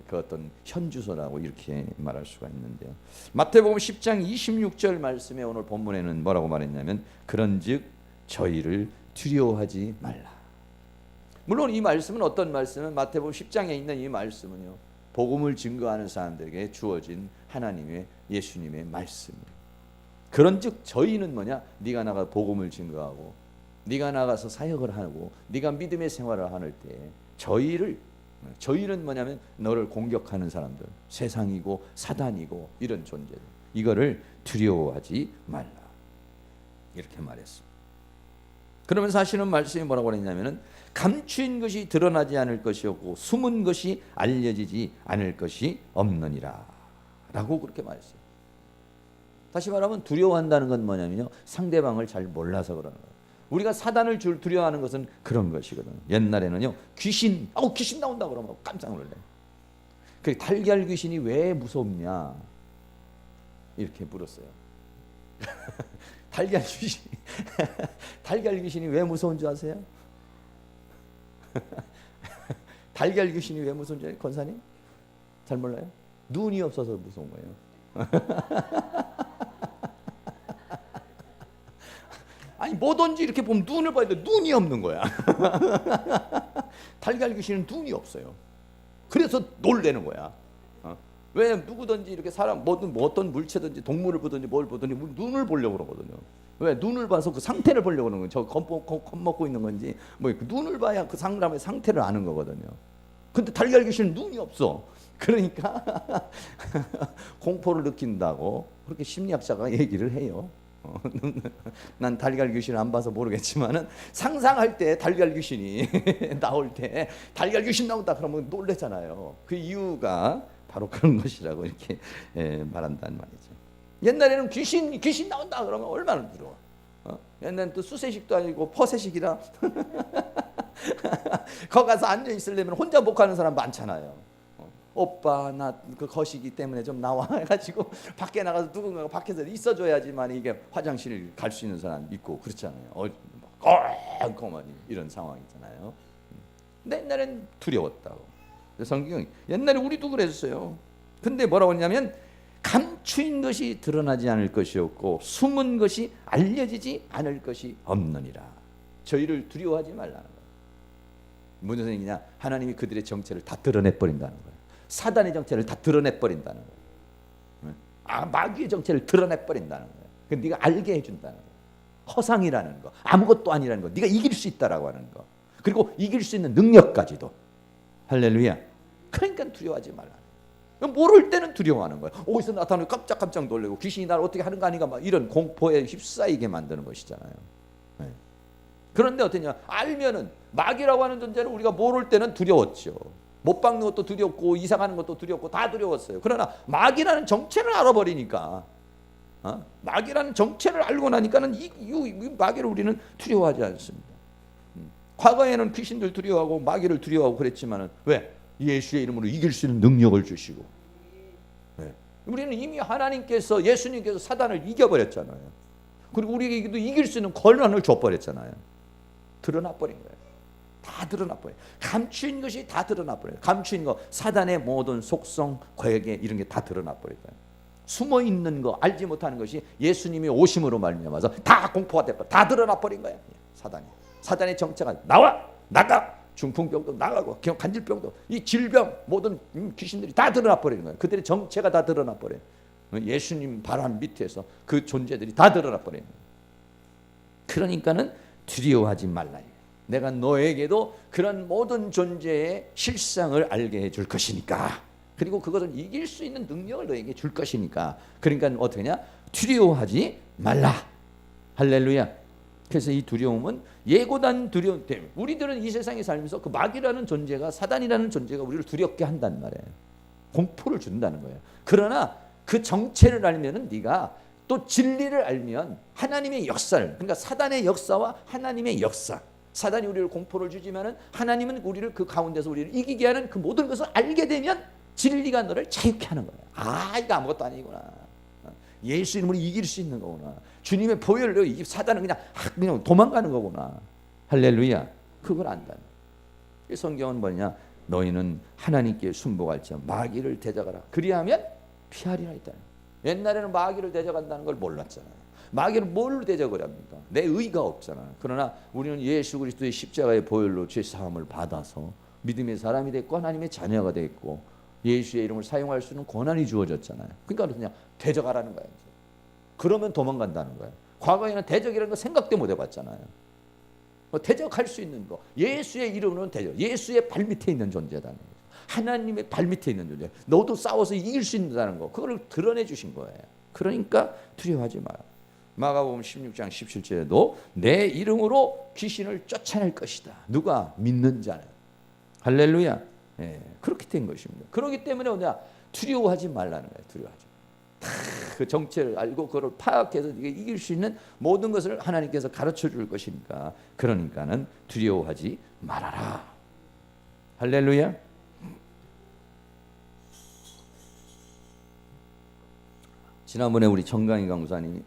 그 어떤 현주소라고 이렇게 말할 수가 있는데요. 마태복음 10장 26절 말씀에 오늘 본문에는 뭐라고 말했냐면, 그런즉 저희를 두려워하지 말라. 물론 이 말씀은 어떤 말씀은, 마태복음 10장에 있는 이 말씀은요, 복음을 증거하는 사람들에게 주어진 하나님의, 예수님의 말씀이에요. 그런즉 저희는 뭐냐? 네가 나가 복음을 증거하고 네가 나가서 사역을 하고 네가 믿음의 생활을 하는 때 저희는 뭐냐면 너를 공격하는 사람들, 세상이고 사단이고 이런 존재들, 이거를 두려워하지 말라, 이렇게 말했습니다. 그러면 사실은 말씀이 뭐라고 그랬냐면은, 감추인 것이 드러나지 않을 것이 없고 숨은 것이 알려지지 않을 것이 없느니라 라고 그렇게 말했어요. 다시 말하면 두려워한다는 건 뭐냐면요, 상대방을 잘 몰라서 그러는 거예요. 우리가 사단을 두려워하는 것은 그런 것이거든요. 옛날에는요, 귀신 나온다 그러면 깜짝 놀래요. 그 달걀 귀신이 왜 무섭냐 이렇게 물었어요. 달걀 귀신이 왜 무서운 줄 아세요? 달걀 귀신이 왜 무서운 줄 아세요? 권사님? 잘 몰라요? 눈이 없어서 무서운 거예요. 아니 뭐든지 이렇게 보면 눈을 봐야 돼. 눈이 없는 거야. 달걀 귀신은 눈이 없어요. 그래서 놀래는 거야. 왜? 누구든지 이렇게 사람 뭐든 어떤 물체든지 동물을 보든지 뭘 보든지 눈을 보려고 그러거든요. 왜? 눈을 봐서 그 상태를 보려고 그러는 거예요. 저 겁먹고 있는 건지 뭐 눈을 봐야 그 사람의 상태를 아는 거거든요. 근데 달걀 귀신은 눈이 없어. 그러니까 공포를 느낀다고 그렇게 심리학자가 얘기를 해요. 난 달걀 귀신을 안 봐서 모르겠지만은 상상할 때 달걀 귀신이 나올 때 달걀 귀신 나온다 그러면 놀래잖아요. 그 이유가 바로 그런 것이라고 이렇게 말한다는 말이죠. 옛날에는 귀신 나온다 그러면 얼마나 두려워. 옛날엔 또 수세식도 아니고 퍼세식이라 거기 가서 앉아 있으려면 혼자 못 가는 사람 많잖아요. 오빠 나 그 거시기 때문에 좀 나와 해가지고 밖에 나가서 누군가가 밖에서 있어줘야지만 이게 화장실 갈 수 있는 사람 있고 그렇잖아요. 꼼꼼하니 이런 상황이잖아요. 근데 옛날엔 두려웠다고. 성경이 옛날에 우리도 그랬어요. 근데 뭐라고 했냐면, 감추인 것이 드러나지 않을 것이 없고 숨은 것이 알려지지 않을 것이 없느니라. 저희를 두려워하지 말라는 거예요. 무슨 얘기냐? 하나님이 그들의 정체를 다 드러내버린다는 거예요. 사단의 정체를 다 드러내버린다는 거예요. 마귀의 정체를 드러내버린다는 거예요. 그러니까 네가 알게 해준다는 거예요. 허상이라는 거, 아무것도 아니라는 거, 네가 이길 수 있다라고 하는 거, 그리고 이길 수 있는 능력까지도. 할렐루야. 그러니까 두려워하지 말라. 모를 때는 두려워하는 거예요. 어디서 나타나면 깜짝 놀래고 귀신이 나를 어떻게 하는 거 아닌가 막 이런 공포에 휩싸이게 만드는 것이잖아요. 네. 그런데 어떠냐? 알면은 마귀라고 하는 존재를 우리가 모를 때는 두려웠죠. 못 박는 것도 두렵고 이상하는 것도 두렵고 다 두려웠어요. 그러나 마귀라는 정체를 알아버리니까, 마귀라는 정체를 알고 나니까는 이 마귀를 우리는 두려워하지 않습니다. 과거에는 귀신들 두려워하고 마귀를 두려워하고 그랬지만은 왜? 예수의 이름으로 이길 수 있는 능력을 주시고. 네. 우리는 이미 하나님께서, 예수님께서 사단을 이겨버렸잖아요. 그리고 우리에게도 이길 수 있는 권한을 줘버렸잖아요. 드러나버린 거예요. 다 드러나버려요. 감추인 것이 다 드러나버려요. 감추인 거, 사단의 모든 속성, 괴계 이런 게 다 드러나버릴 거예요. 숨어 있는 거, 알지 못하는 것이 예수님이 오심으로 말미암아서 다 공포가 돼버려, 다 드러나 버린 거야. 사단의 정체가 나가. 중풍병도 나가고 간질병도, 이 질병, 모든 귀신들이 다 드러나 버리는 거예요. 그들의 정체가 다 드러나 버려요. 예수님 바람 밑에서 그 존재들이 다 드러나 버려요. 그러니까는 두려워하지 말라. 내가 너에게도 그런 모든 존재의 실상을 알게 해줄 것이니까, 그리고 그것을 이길 수 있는 능력을 너에게 줄 것이니까, 그러니까 어떻게 하냐? 두려워하지 말라. 할렐루야. 그래서 이 두려움은 예고된 두려움 때문에 우리들은 이 세상에 살면서 그 마귀라는 존재가, 사단이라는 존재가 우리를 두렵게 한단 말이에요. 공포를 준다는 거예요. 그러나 그 정체를 알면은, 네가 또 진리를 알면 하나님의 역사를, 그러니까 사단의 역사와 하나님의 역사, 사단이 우리를 공포를 주지만은 하나님은 우리를 그 가운데서 우리를 이기게 하는 그 모든 것을 알게 되면 진리가 너를 자유케 하는 거예요. 아, 이거 아무것도 아니구나. 예수 이름으로 이길 수 있는 거구나. 주님의 보혈로 이 사단은 그냥 도망가는 거구나. 할렐루야. 그걸 안다는. 이 성경은 뭐냐? 너희는 하나님께 순복할지어 마귀를 대적하라. 그리하면 피하리라 했다. 옛날에는 마귀를 대적한다는 걸 몰랐잖아요. 마귀를 뭘로 대적을 합니까? 내 의가 없잖아. 그러나 우리는 예수 그리스도의 십자가의 보혈로 죄 사함을 받아서 믿음의 사람이 됐고 하나님의 자녀가 됐고 예수의 이름을 사용할 수 있는 권한이 주어졌잖아요. 그러니까 그냥 대적하라는 거예요. 그러면 도망간다는 거예요. 과거에는 대적이라는 거 생각도 못 해봤잖아요. 대적할 수 있는 거, 예수의 이름으로는 대적, 예수의 발밑에 있는 존재다는 거죠. 하나님의 발밑에 있는 존재, 너도 싸워서 이길 수 있다는 거, 그걸 드러내 주신 거예요. 그러니까 두려워하지 마라. 마가복음 16장 17절에도 내 이름으로 귀신을 쫓아낼 것이다. 누가? 믿는 자는. 할렐루야. 예, 그렇게 된 것입니다. 그렇기 때문에 뭐냐? 두려워하지 말라는 거예요. 두려워하지. 그 정체를 알고 그걸 파악해서 이길 수 있는 모든 것을 하나님께서 가르쳐 줄 것이니까, 그러니까는 두려워하지 말아라. 할렐루야. 지난번에 우리 정강희 강사님이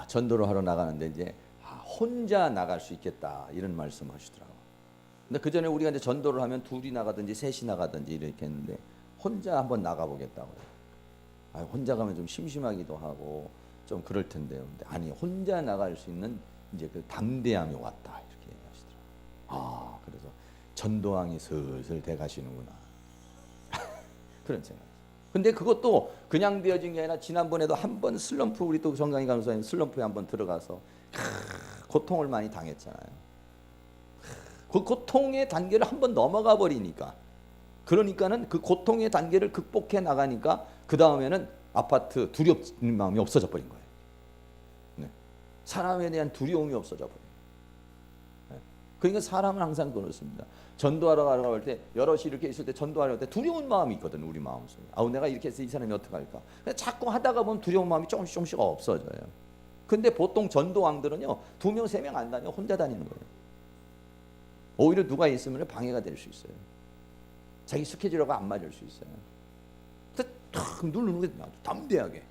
전도를 하러 나가는데 이제 혼자 나갈 수 있겠다 이런 말씀하시더라고요. 근데 그 전에 우리가 이제 전도를 하면 둘이 나가든지 셋이 나가든지 이렇게 했는데 혼자 한번 나가보겠다고요. 혼자 가면 좀 심심하기도 하고 좀 그럴 텐데요. 근데 아니, 혼자 나갈 수 있는 이제 그 담대함이 왔다 이렇게 얘기하시더라고요. 그래서 전도왕이 슬슬 돼 가시는구나. 그런 생각. 근데 그것도 그냥 되어진 게 아니라 지난번에도 한번 슬럼프, 우리 또 정강희 강사님 슬럼프에 한번 들어가서 고통을 많이 당했잖아요. 그 고통의 단계를 한번 넘어가 버리니까, 그러니까는 그 고통의 단계를 극복해 나가니까 그 다음에는 아파트 두렵는 마음이 없어져 버린 거예요. 네. 사람에 대한 두려움이 없어져 버려요. 네. 그러니까 사람은 항상 그렇습니다. 전도하러 가려고 할 때, 여럿이 이렇게 있을 때 전도하려 할 때 두려운 마음이 있거든, 우리 마음속에. 내가 이렇게 해서 이 사람이 어떡할까? 자꾸 하다가 보면 두려운 마음이 조금씩 없어져요. 근데 보통 전도왕들은요, 2명, 3명 안 다녀, 혼자 다니는 거예요. 오히려 누가 있으면 방해가 될 수 있어요. 자기 스케줄하고 안 맞을 수 있어요. 탁 누르는 게 담대하게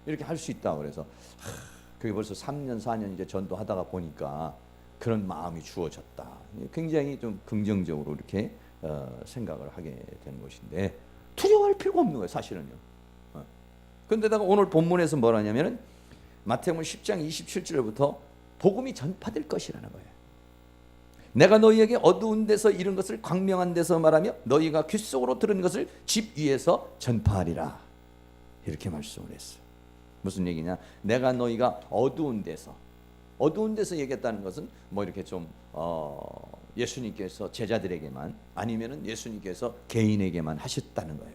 이렇게 할 수 있다. 그래서 그게 벌써 3년, 4년 이제 전도하다가 보니까 그런 마음이 주어졌다. 굉장히 좀 긍정적으로 이렇게 생각을 하게 되는 것인데, 두려워할 필요가 없는 거예요, 사실은요. 그런데다가 오늘 본문에서 뭐라냐면은 마태복음 10장 27절부터 복음이 전파될 것이라는 거예요. 내가 너희에게 어두운 데서 이른 것을 광명한 데서 말하며 너희가 귓속으로 들은 것을 집 위에서 전파하리라. 이렇게 말씀을 했어요. 무슨 얘기냐? 내가 너희가 어두운 데서 얘기했다는 것은 뭐 이렇게 좀 예수님께서 제자들에게만, 아니면은 예수님께서 개인에게만 하셨다는 거예요.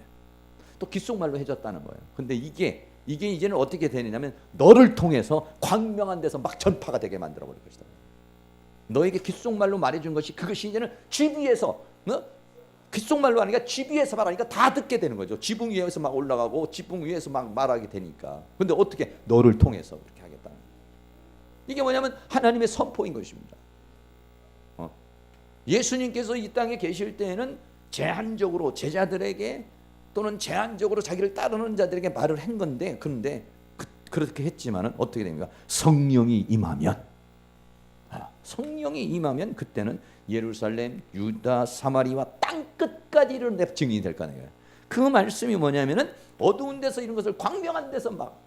또 귓속말로 해줬다는 거예요. 근데 이게 이제는 어떻게 되느냐면 너를 통해서 광명한 데서 막 전파가 되게 만들어 버릴 것이다. 너에게 귓속말로 말해준 것이, 그것이 이제는 집 위에서, 귓속말로 하니까 집 위에서 말하니까 다 듣게 되는 거죠. 지붕 위에서 막 올라가고 지붕 위에서 막 말하게 되니까. 근데 어떻게? 너를 통해서 그렇게 하겠다는. 이게 뭐냐면 하나님의 선포인 것입니다. 예수님께서 이 땅에 계실 때에는 제한적으로 제자들에게, 또는 제한적으로 자기를 따르는 자들에게 말을 한 건데, 그런데 그렇게 했지만은 어떻게 됩니까? 성령이 임하면 그때는 예루살렘, 유다, 사마리와 땅 끝까지 이르는 내 증인이 될 거아니에요. 그 말씀이 뭐냐면은 어두운 데서 이런 것을 광명한 데서 막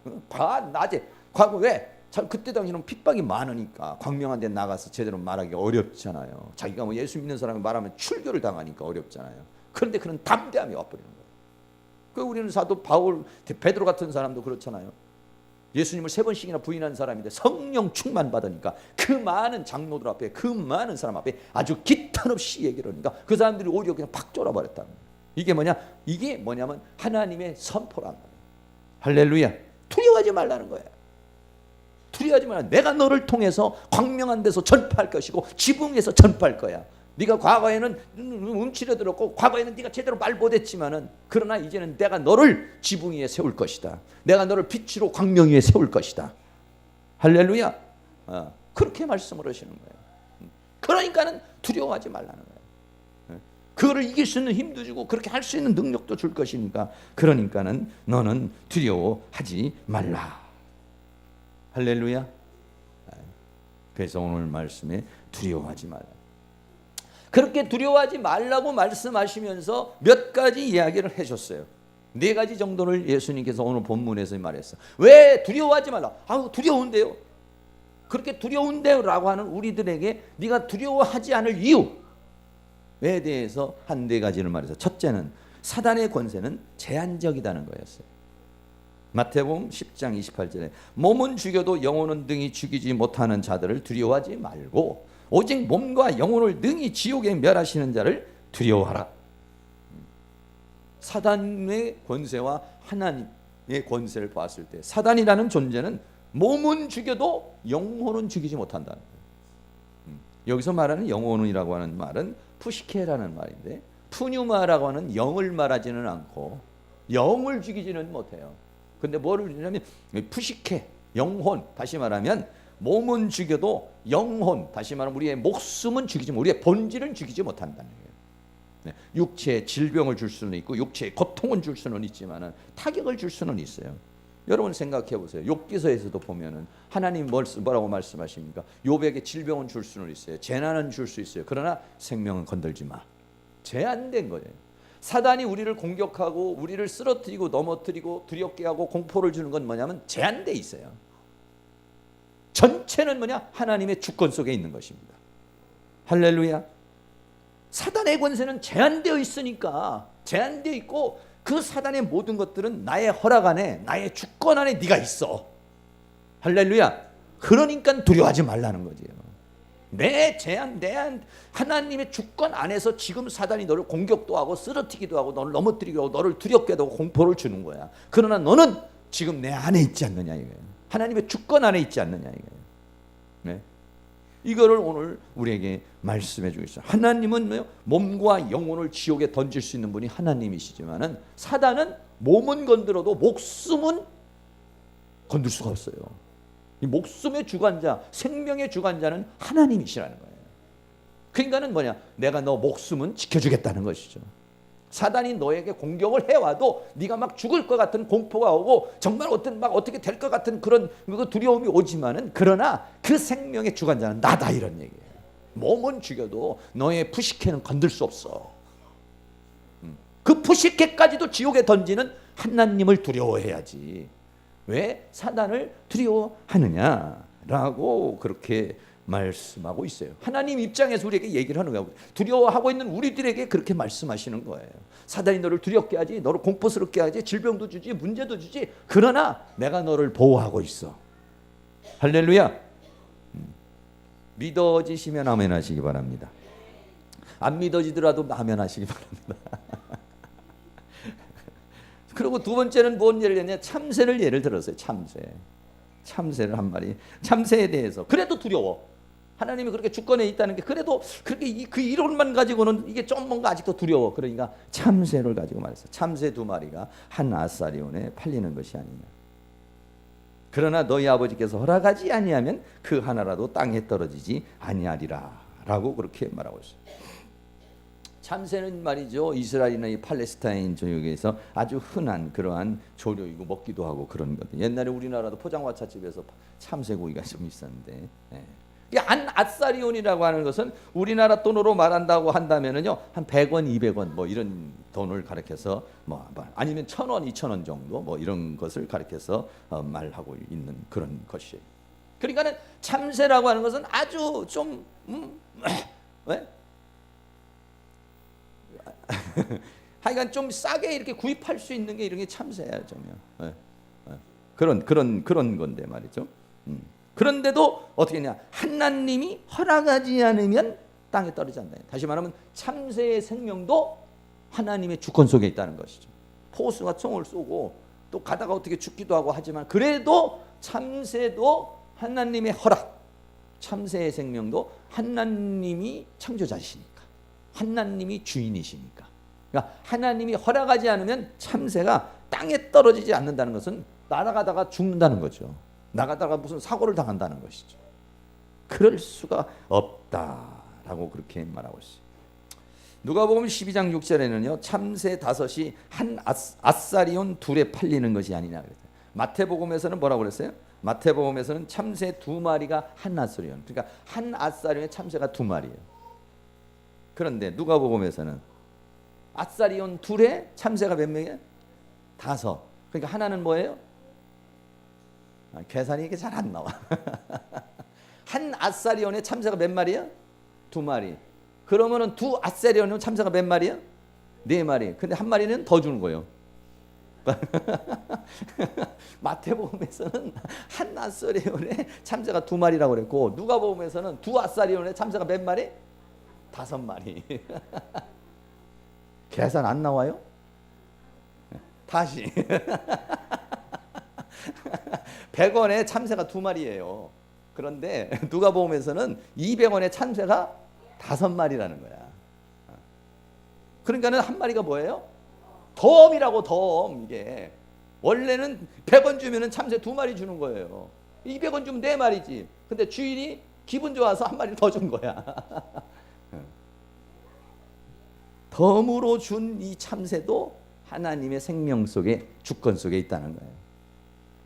낮에 과거 왜? 그때 당시는 핍박이 많으니까 광명한 데 나가서 제대로 말하기 어렵잖아요. 자기가 뭐 예수 믿는 사람이 말하면 출교를 당하니까 어렵잖아요. 그런데 그런 담대함이 와버리는 거예요. 그 우리는 사도 바울, 베드로 같은 사람도 그렇잖아요. 예수님을 3번씩이나 부인한 사람인데 성령 충만 받으니까 그 많은 장로들 앞에, 그 많은 사람 앞에 아주 기탄 없이 얘기를 하니까 그 사람들이 오히려 그냥 팍 쫄아버렸다는 거예요. 이게 뭐냐? 이게 뭐냐면 하나님의 선포란 말이에요. 할렐루야. 두려워하지 말라는 거예요. 두려워하지 말라. 내가 너를 통해서 광명한 데서 전파할 것이고 지붕에서 전파할 거야. 네가 과거에는 움츠려들었고 과거에는 네가 제대로 말 못했지만은 그러나 이제는 내가 너를 지붕 위에 세울 것이다. 내가 너를 빛으로 광명 위에 세울 것이다. 할렐루야. 그렇게 말씀을 하시는 거예요. 그러니까는 두려워하지 말라는 거예요. 그거를 이길 수 있는 힘도 주고 그렇게 할 수 있는 능력도 줄 것이니까 그러니까는 너는 두려워하지 말라. 할렐루야. 그래서 오늘 말씀에 두려워하지 말라. 그렇게 두려워하지 말라고 말씀하시면서 몇 가지 이야기를 해줬어요. 4가지 정도를 예수님께서 오늘 본문에서 말했어요. 왜 두려워하지 말라? 두려운데요. 그렇게 두려운데요 라고 하는 우리들에게 네가 두려워하지 않을 이유에 대해서 한 4가지를 말해서 첫째는 사단의 권세는 제한적이다는 거였어요. 마태복음 10장 28절에 몸은 죽여도 영혼은 능히 죽이지 못하는 자들을 두려워하지 말고 오직 몸과 영혼을 능히 지옥에 멸하시는 자를 두려워하라. 사단의 권세와 하나님의 권세를 봤을 때 사단이라는 존재는 몸은 죽여도 영혼은 죽이지 못한다는 거예요. 여기서 말하는 영혼이라고 하는 말은 푸시케라는 말인데 푸뉴마라고 하는 영을 말하지는 않고 영을 죽이지는 못해요. 근데 뭐를 주냐면 푸시케, 영혼, 다시 말하면 몸은 죽여도 영혼, 다시 말하면 우리의 목숨은 죽이지 우리의 본질은 죽이지 못한다는 거예요. 육체에 질병을 줄 수는 있고 육체에 고통은 줄 수는 있지만은 타격을 줄 수는 있어요. 여러분 생각해 보세요. 욥기서에서도 보면은 하나님 뭐라고 말씀하십니까? 욥에게 질병은 줄 수는 있어요. 재난은 줄 수 있어요. 그러나 생명은 건들지 마. 제한된 거예요. 사단이 우리를 공격하고 우리를 쓰러뜨리고 넘어뜨리고 두렵게 하고 공포를 주는 건 뭐냐면 제한돼 있어요. 전체는 뭐냐? 하나님의 주권 속에 있는 것입니다. 할렐루야. 사단의 권세는 제한되어 있으니까 제한되어 있고 그 사단의 모든 것들은 나의 허락 안에 나의 주권 안에 네가 있어. 할렐루야. 그러니까 두려워하지 말라는 거지요. 내 제한 하나님의 주권 안에서 지금 사단이 너를 공격도 하고 쓰러뜨리기도 하고 너를 넘어뜨리기도 하고 너를 두렵게 하고 공포를 주는 거야. 그러나 너는 지금 내 안에 있지 않느냐 이거예요. 하나님의 주권 안에 있지 않느냐 이거예요. 네? 이거를 오늘 우리에게 말씀해 주고 있어요. 하나님은 뭐요? 몸과 영혼을 지옥에 던질 수 있는 분이 하나님이시지만은 사단은 몸은 건드려도 목숨은 건들 수가 없어요. 이 목숨의 주관자, 생명의 주관자는 하나님이시라는 거예요. 그러니까는 뭐냐? 내가 너 목숨은 지켜주겠다는 것이죠. 사단이 너에게 공격을 해와도 네가 막 죽을 것 같은 공포가 오고 정말 어떻게 될 것 같은 그런 두려움이 오지만은 그러나 그 생명의 주관자는 나다 이런 얘기예요. 몸은 죽여도 너의 푸시케는 건들 수 없어. 그 푸시케까지도 지옥에 던지는 하나님을 두려워해야지. 왜 사단을 두려워하느냐라고 그렇게 말씀하고 있어요. 하나님 입장에서 우리에게 얘기를 하는 거예요. 두려워하고 있는 우리들에게 그렇게 말씀하시는 거예요. 사단이 너를 두렵게 하지, 너를 공포스럽게 하지, 질병도 주지, 문제도 주지. 그러나 내가 너를 보호하고 있어. 할렐루야. 믿어지시면 아멘 하시기 바랍니다. 안 믿어지더라도 아멘 하시기 바랍니다. 그리고 두 번째는 뭔 예를 들냐? 참새를 예를 들었어요. 참새를 한 마리. 참새에 대해서 그래도 두려워. 하나님이 그렇게 주권에 있다는 게 그래도 그렇게 그 이론만 가지고는 이게 좀 뭔가 아직도 두려워. 그러니까 참새를 가지고 말했어요. 참새 2마리가 한 아사리온에 팔리는 것이 아니냐. 그러나 너희 아버지께서 허락하지 아니하면 그 하나라도 땅에 떨어지지 아니하리라 라고 그렇게 말하고 있어요. 참새는 말이죠. 이스라엘이나 이 팔레스타인 지역에서 아주 흔한 그러한 조류이고 먹기도 하고 그런 것들. 옛날에 우리나라도 포장마차집에서 참새구이가 좀 있었는데 이 한 아사리온이라고 하는 것은 우리나라 돈으로 말한다고 한다면은요 한 100원, 200원 뭐 이런 돈을 가리켜서 뭐 아니면 1,000원, 2,000원 정도 뭐 이런 것을 가리켜서 말하고 있는 그런 것이에요. 그러니까는 참새라고 하는 것은 아주 좀 왜? 하여간 좀 싸게 이렇게 구입할 수 있는 게 이런 게 참새야 좀요. 그런 건데 말이죠. 그런데도 어떻게 했냐? 하나님이 허락하지 않으면 땅에 떨어지지 않는다. 다시 말하면 참새의 생명도 하나님의 주권 속에 있다는 것이죠. 포수가 총을 쏘고 또 가다가 어떻게 죽기도 하고 하지만 그래도 참새도 하나님의 허락, 참새의 생명도 하나님이 창조자시니까, 하나님이 주인이시니까. 그러니까 하나님이 허락하지 않으면 참새가 땅에 떨어지지 않는다는 것은 날아가다가 죽는다는 거죠. 나가다가 무슨 사고를 당한다는 것이죠. 그럴 수가 없다라고 그렇게 말하고 있어요. 누가복음 12장 6절에는요 참새 5이 한 아사리온 둘에 팔리는 것이 아니냐 그랬어요. 마태복음에서는 뭐라고 그랬어요? 마태복음에서는 참새 2마리가 한 아사리온, 그러니까 한 아사리온에 참새가 2마리예요. 그런데 누가복음에서는 아사리온 둘에 참새가 몇 명이에요? 5. 그러니까 하나는 뭐예요? 계산이 이게 잘 안 나와. 한 아사리온에 참새가 몇 마리야? 2마리. 그러면은 2 아사리온에 참새가 몇 마리야? 4마리. 근데 한 마리는 더 주는 거예요. 마태복음에서는 한 아사리온에 참새가 2마리라고 그랬고 누가복음에서는 2 아사리온에 참새가 몇 마리? 5마리. 계산 안 나와요? 다시. 100원에 참새가 2마리예요. 그런데 누가복음에서는 200원에 참새가 5마리라는 거야. 그러니까는 한 마리가 뭐예요? 덤이라고 덤. 이게 원래는 100원 주면은 참새 2마리 주는 거예요. 200원 주면 4마리지. 근데 주인이 기분 좋아서 한 마리를 더 준 거야. 덤으로 준 이 참새도 하나님의 생명 속에 주권 속에 있다는 거예요.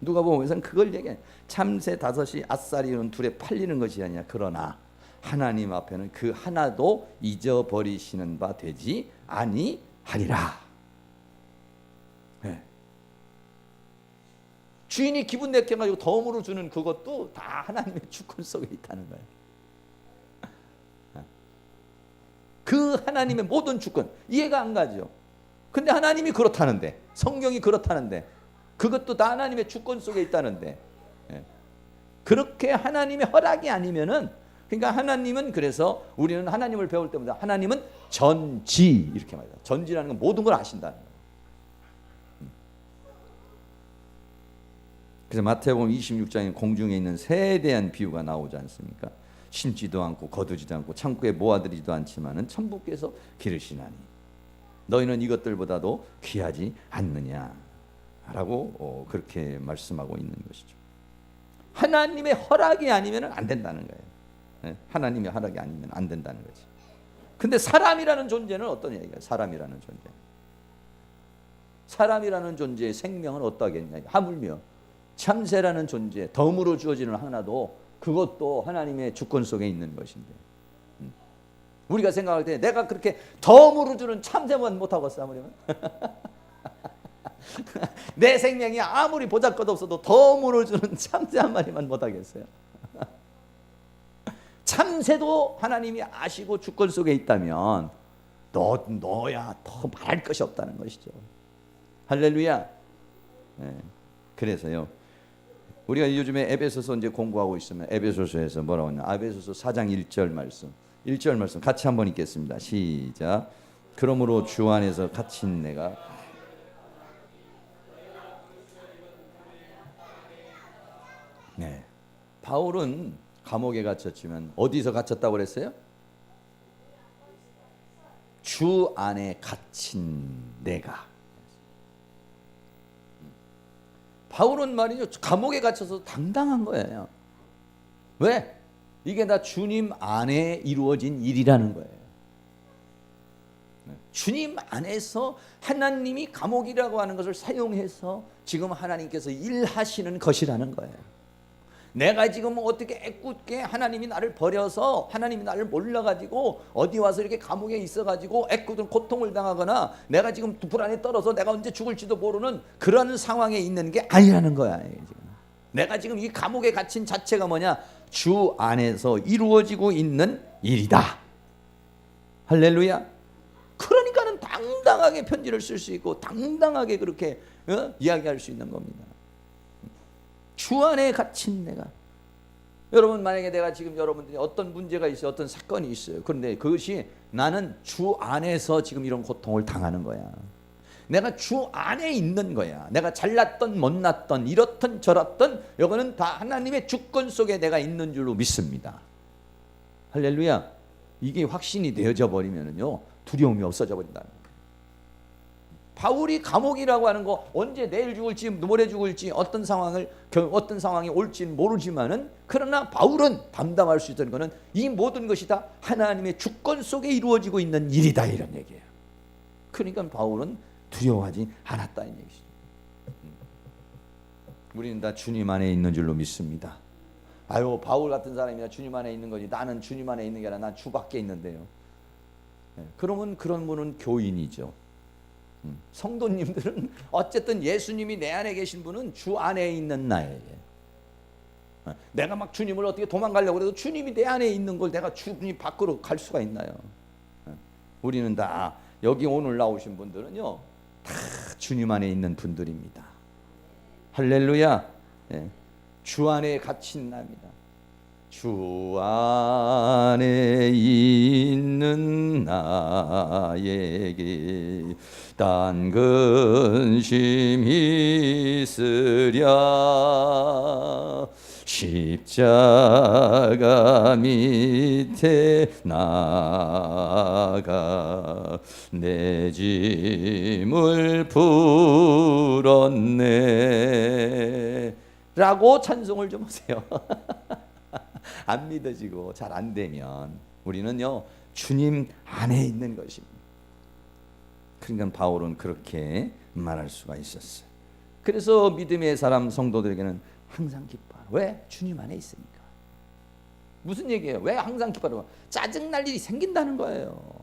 누가복음에서는 그걸 얘기해. 참새 5이 아사리온 둘에 팔리는 것이 아니냐. 그러나 하나님 앞에는 그 하나도 잊어버리시는 바 되지 아니하리라. 네. 주인이 기분 내게 가지고 덤으로 주는 그것도 다 하나님의 주권 속에 있다는 거예요. 그 하나님의 모든 주권 이해가 안 가죠. 근데 하나님이 그렇다는데, 성경이 그렇다는데, 그것도 다 하나님의 주권 속에 있다는데, 그렇게 하나님의 허락이 아니면은, 그러니까 하나님은, 그래서 우리는 하나님을 배울 때마다 하나님은 전지 이렇게 말해요. 전지라는 건 모든 걸 아신다는 거예요. 그래서 마태복음 26장에 공중에 있는 새에 대한 비유가 나오지 않습니까? 심지도 않고 거두지도 않고 창고에 모아들이지도 않지만은 천부께서 기르시나니 너희는 이것들보다도 귀하지 않느냐라고 그렇게 말씀하고 있는 것이죠. 하나님의 허락이 아니면 안 된다는 거예요. 하나님의 허락이 아니면 안 된다는 거지. 근데 사람이라는 존재는 어떤 얘기예요? 사람이라는 존재. 사람이라는 존재의 생명은 어떠하겠냐? 하물며 참새라는 존재, 덤으로 주어지는 하나도 그것도 하나님의 주권 속에 있는 것인데, 우리가 생각할 때 내가 그렇게 덤으로 주는 참새만 못하고 싸우려면 내 생명이 아무리 보잘것없어도 덤으로 주는 참새 한 마리만 못하겠어요? 참새도 하나님이 아시고 주권 속에 있다면 너야 더 말할 것이 없다는 것이죠. 할렐루야. 네. 그래서요, 우리가 요즘에 에베소서 이제 공부하고 있으면 에베소서에서 뭐라고 하냐? 에베소서 4장 1절 말씀. 1절 말씀 같이 한번 읽겠습니다. 시작. 그러므로 주 안에서 갇힌 내가 네. 바울은 감옥에 갇혔지만 어디서 갇혔다고 그랬어요? 주 안에 갇힌 내가. 바울은 말이죠, 감옥에 갇혀서 당당한 거예요. 왜? 이게 다 주님 안에 이루어진 일이라는 거예요. 주님 안에서 하나님이 감옥이라고 하는 것을 사용해서 지금 하나님께서 일하시는 것이라는 거예요. 내가 지금 어떻게 애꿎게 하나님이 나를 버려서 하나님이 나를 몰라가지고 어디 와서 이렇게 감옥에 있어가지고 애꿎은 고통을 당하거나 내가 지금 불안에 떨어서 내가 언제 죽을지도 모르는 그런 상황에 있는 게 아니라는 거야. 지금. 내가 지금 이 감옥에 갇힌 자체가 뭐냐? 주 안에서 이루어지고 있는 일이다. 할렐루야. 그러니까는 당당하게 편지를 쓸 수 있고 당당하게 그렇게 이야기할 수 있는 겁니다. 주 안에 갇힌 내가. 여러분 만약에 내가 지금 여러분들이 어떤 문제가 있어요, 어떤 사건이 있어요. 그런데 그것이 나는 주 안에서 지금 이런 고통을 당하는 거야. 내가 주 안에 있는 거야. 내가 잘났던 못났던 이렇던 저렇던 이거는 다 하나님의 주권 속에 내가 있는 줄로 믿습니다. 할렐루야. 이게 확신이 되어져 버리면은요 두려움이 없어져 버린다는 거예요. 바울이 감옥이라고 하는 거 언제 내일 죽을지 모레 죽을지 어떤 상황이 올지는 모르지만은 그러나 바울은 담당할 수 있던 거는 이 모든 것이 다 하나님의 주권 속에 이루어지고 있는 일이다 이런 얘기예요. 그러니까 바울은 두려워하지 않았다는 얘기죠. 우리는 다 주님 안에 있는 줄로 믿습니다. 아유 바울 같은 사람이야 주님 안에 있는 거지 나는 주님 안에 있는 게 아니라 난 주 밖에 있는데요. 그러면 그런 분은 교인이죠. 성도님들은 어쨌든 예수님이 내 안에 계신 분은 주 안에 있는 나예요. 내가 막 주님을 어떻게 도망가려고 해도 주님이 내 안에 있는 걸 내가 주님 밖으로 갈 수가 있나요? 우리는 다 여기 오늘 나오신 분들은요 다 주님 안에 있는 분들입니다. 할렐루야. 주 안에 갇힌 나입니다. 주 안에 있는 나에게 딴 근심 있으랴 십자가 밑에 나가 내 짐을 풀었네 라고 찬송을 좀 하세요. 안 믿어지고 잘 안 되면 우리는요 주님 안에 있는 것입니다. 그러니까 바울은 그렇게 말할 수가 있었어요. 그래서 믿음의 사람 성도들에게는 항상 기뻐하라. 왜? 주님 안에 있으니까. 무슨 얘기예요? 왜 항상 기뻐하라? 짜증날 일이 생긴다는 거예요.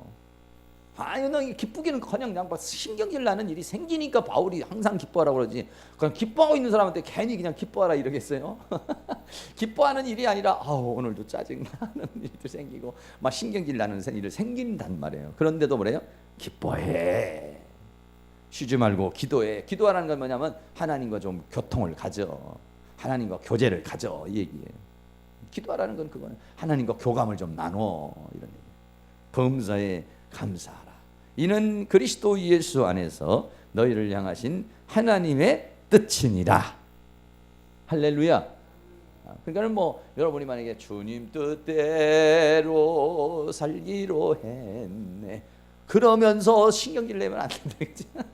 아유, 기쁘기는커녕 그냥 신경질 나는 일이 생기니까 바울이 항상 기뻐하라고 그러지. 그냥 기뻐하고 있는 사람한테 괜히 그냥 기뻐하라 이러겠어요? 기뻐하는 일이 아니라 오늘도 짜증나는 일도 생기고 막 신경질 나는 일이 생긴단 말이에요. 그런데도 뭐래요? 기뻐해. 쉬지 말고 기도해. 기도하라는 건 뭐냐면 하나님과 좀 교통을 가져. 하나님과 교제를 가져 이 얘기예요. 기도하라는 건 그거는 하나님과 교감을 좀 나눠 이런 얘기예요. 범사에 감사하라. 이는 그리스도 예수 안에서 너희를 향하신 하나님의 뜻이니라. 할렐루야. 그러니까 여러분이 만약에 주님 뜻대로 살기로 했네 그러면서 신경질 내면 안 된다.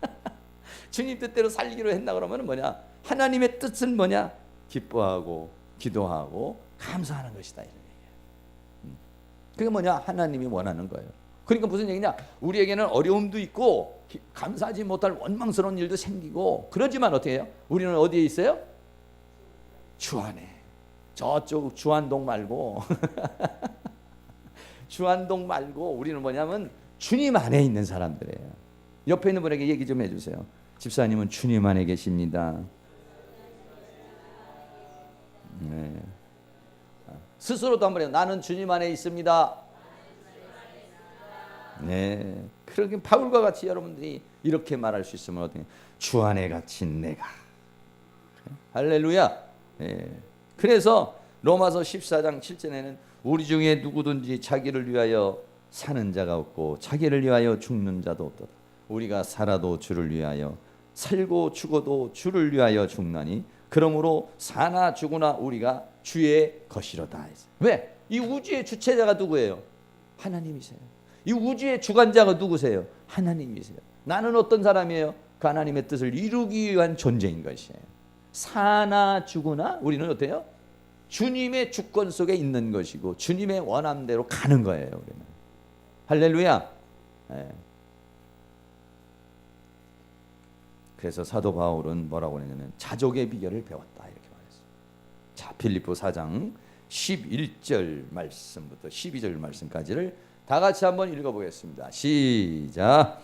주님 뜻대로 살기로 했나 그러면 뭐냐? 하나님의 뜻은 뭐냐? 기뻐하고 기도하고 감사하는 것이다 이런 얘기예요. 그게 뭐냐? 하나님이 원하는 거예요. 그러니까 무슨 얘기냐? 우리에게는 어려움도 있고 감사하지 못할 원망스러운 일도 생기고 그러지만 어떻게 해요? 우리는 어디에 있어요? 주 안에. 저쪽 주안동 말고 주안동 말고 우리는 뭐냐면 주님 안에 있는 사람들이에요. 옆에 있는 분에게 얘기 좀 해주세요. 집사님은 주님 안에 계십니다. 네. 스스로도 한번 해요. 나는 주님 안에 있습니다. 네, 그렇게 바울과 같이 여러분들이 이렇게 말할 수 있으면 어떻게? 주 안에 갇힌 내가. 할렐루야. 네. 그래서 로마서 14장 7절에는 우리 중에 누구든지 자기를 위하여 사는 자가 없고 자기를 위하여 죽는 자도 없도다. 우리가 살아도 주를 위하여 살고 죽어도 주를 위하여 죽나니 그러므로 사나 죽으나 우리가 주의 것이로다. 왜? 이 우주의 주체자가 누구예요? 하나님이세요. 이 우주의 주관자가 누구세요? 하나님이세요. 나는 어떤 사람이에요? 그 하나님의 뜻을 이루기 위한 존재인 것이에요. 사나 죽으나 우리는 어때요? 주님의 주권 속에 있는 것이고 주님의 원함대로 가는 거예요. 우리는. 할렐루야. 네. 그래서 사도 바울은 뭐라고 했냐면 자족의 비결을 배웠다 이렇게 말했어요. 자, 빌립보 4장 11절 말씀부터 12절 말씀까지를 다 같이 한번 읽어보겠습니다. 시작.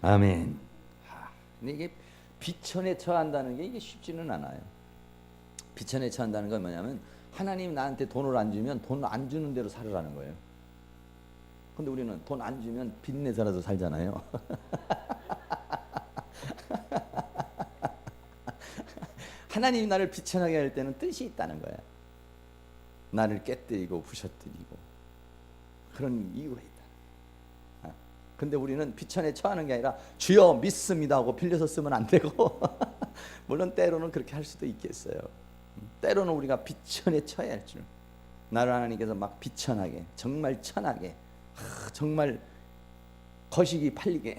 아멘. 근데 이게 비천에 처한다는 게 이게 쉽지는 않아요. 비천에 처한다는 건 뭐냐면 하나님 나한테 돈을 안 주면 돈 안 주는 대로 살으라는 거예요. 근데 우리는 돈 안 주면 빚내서라도 살잖아요. 하나님이 나를 비천하게 할 때는 뜻이 있다는 거야. 나를 깨뜨리고 부셔뜨리고 그런 이유가 있다. 근데 우리는 비천에 처하는 게 아니라 주여 믿습니다 하고 빌려서 쓰면 안 되고 물론 때로는 그렇게 할 수도 있겠어요. 때로는 우리가 비천에 처해야 할 줄. 나를 하나님께서 막 비천하게 정말 천하게 정말 거시기 팔리게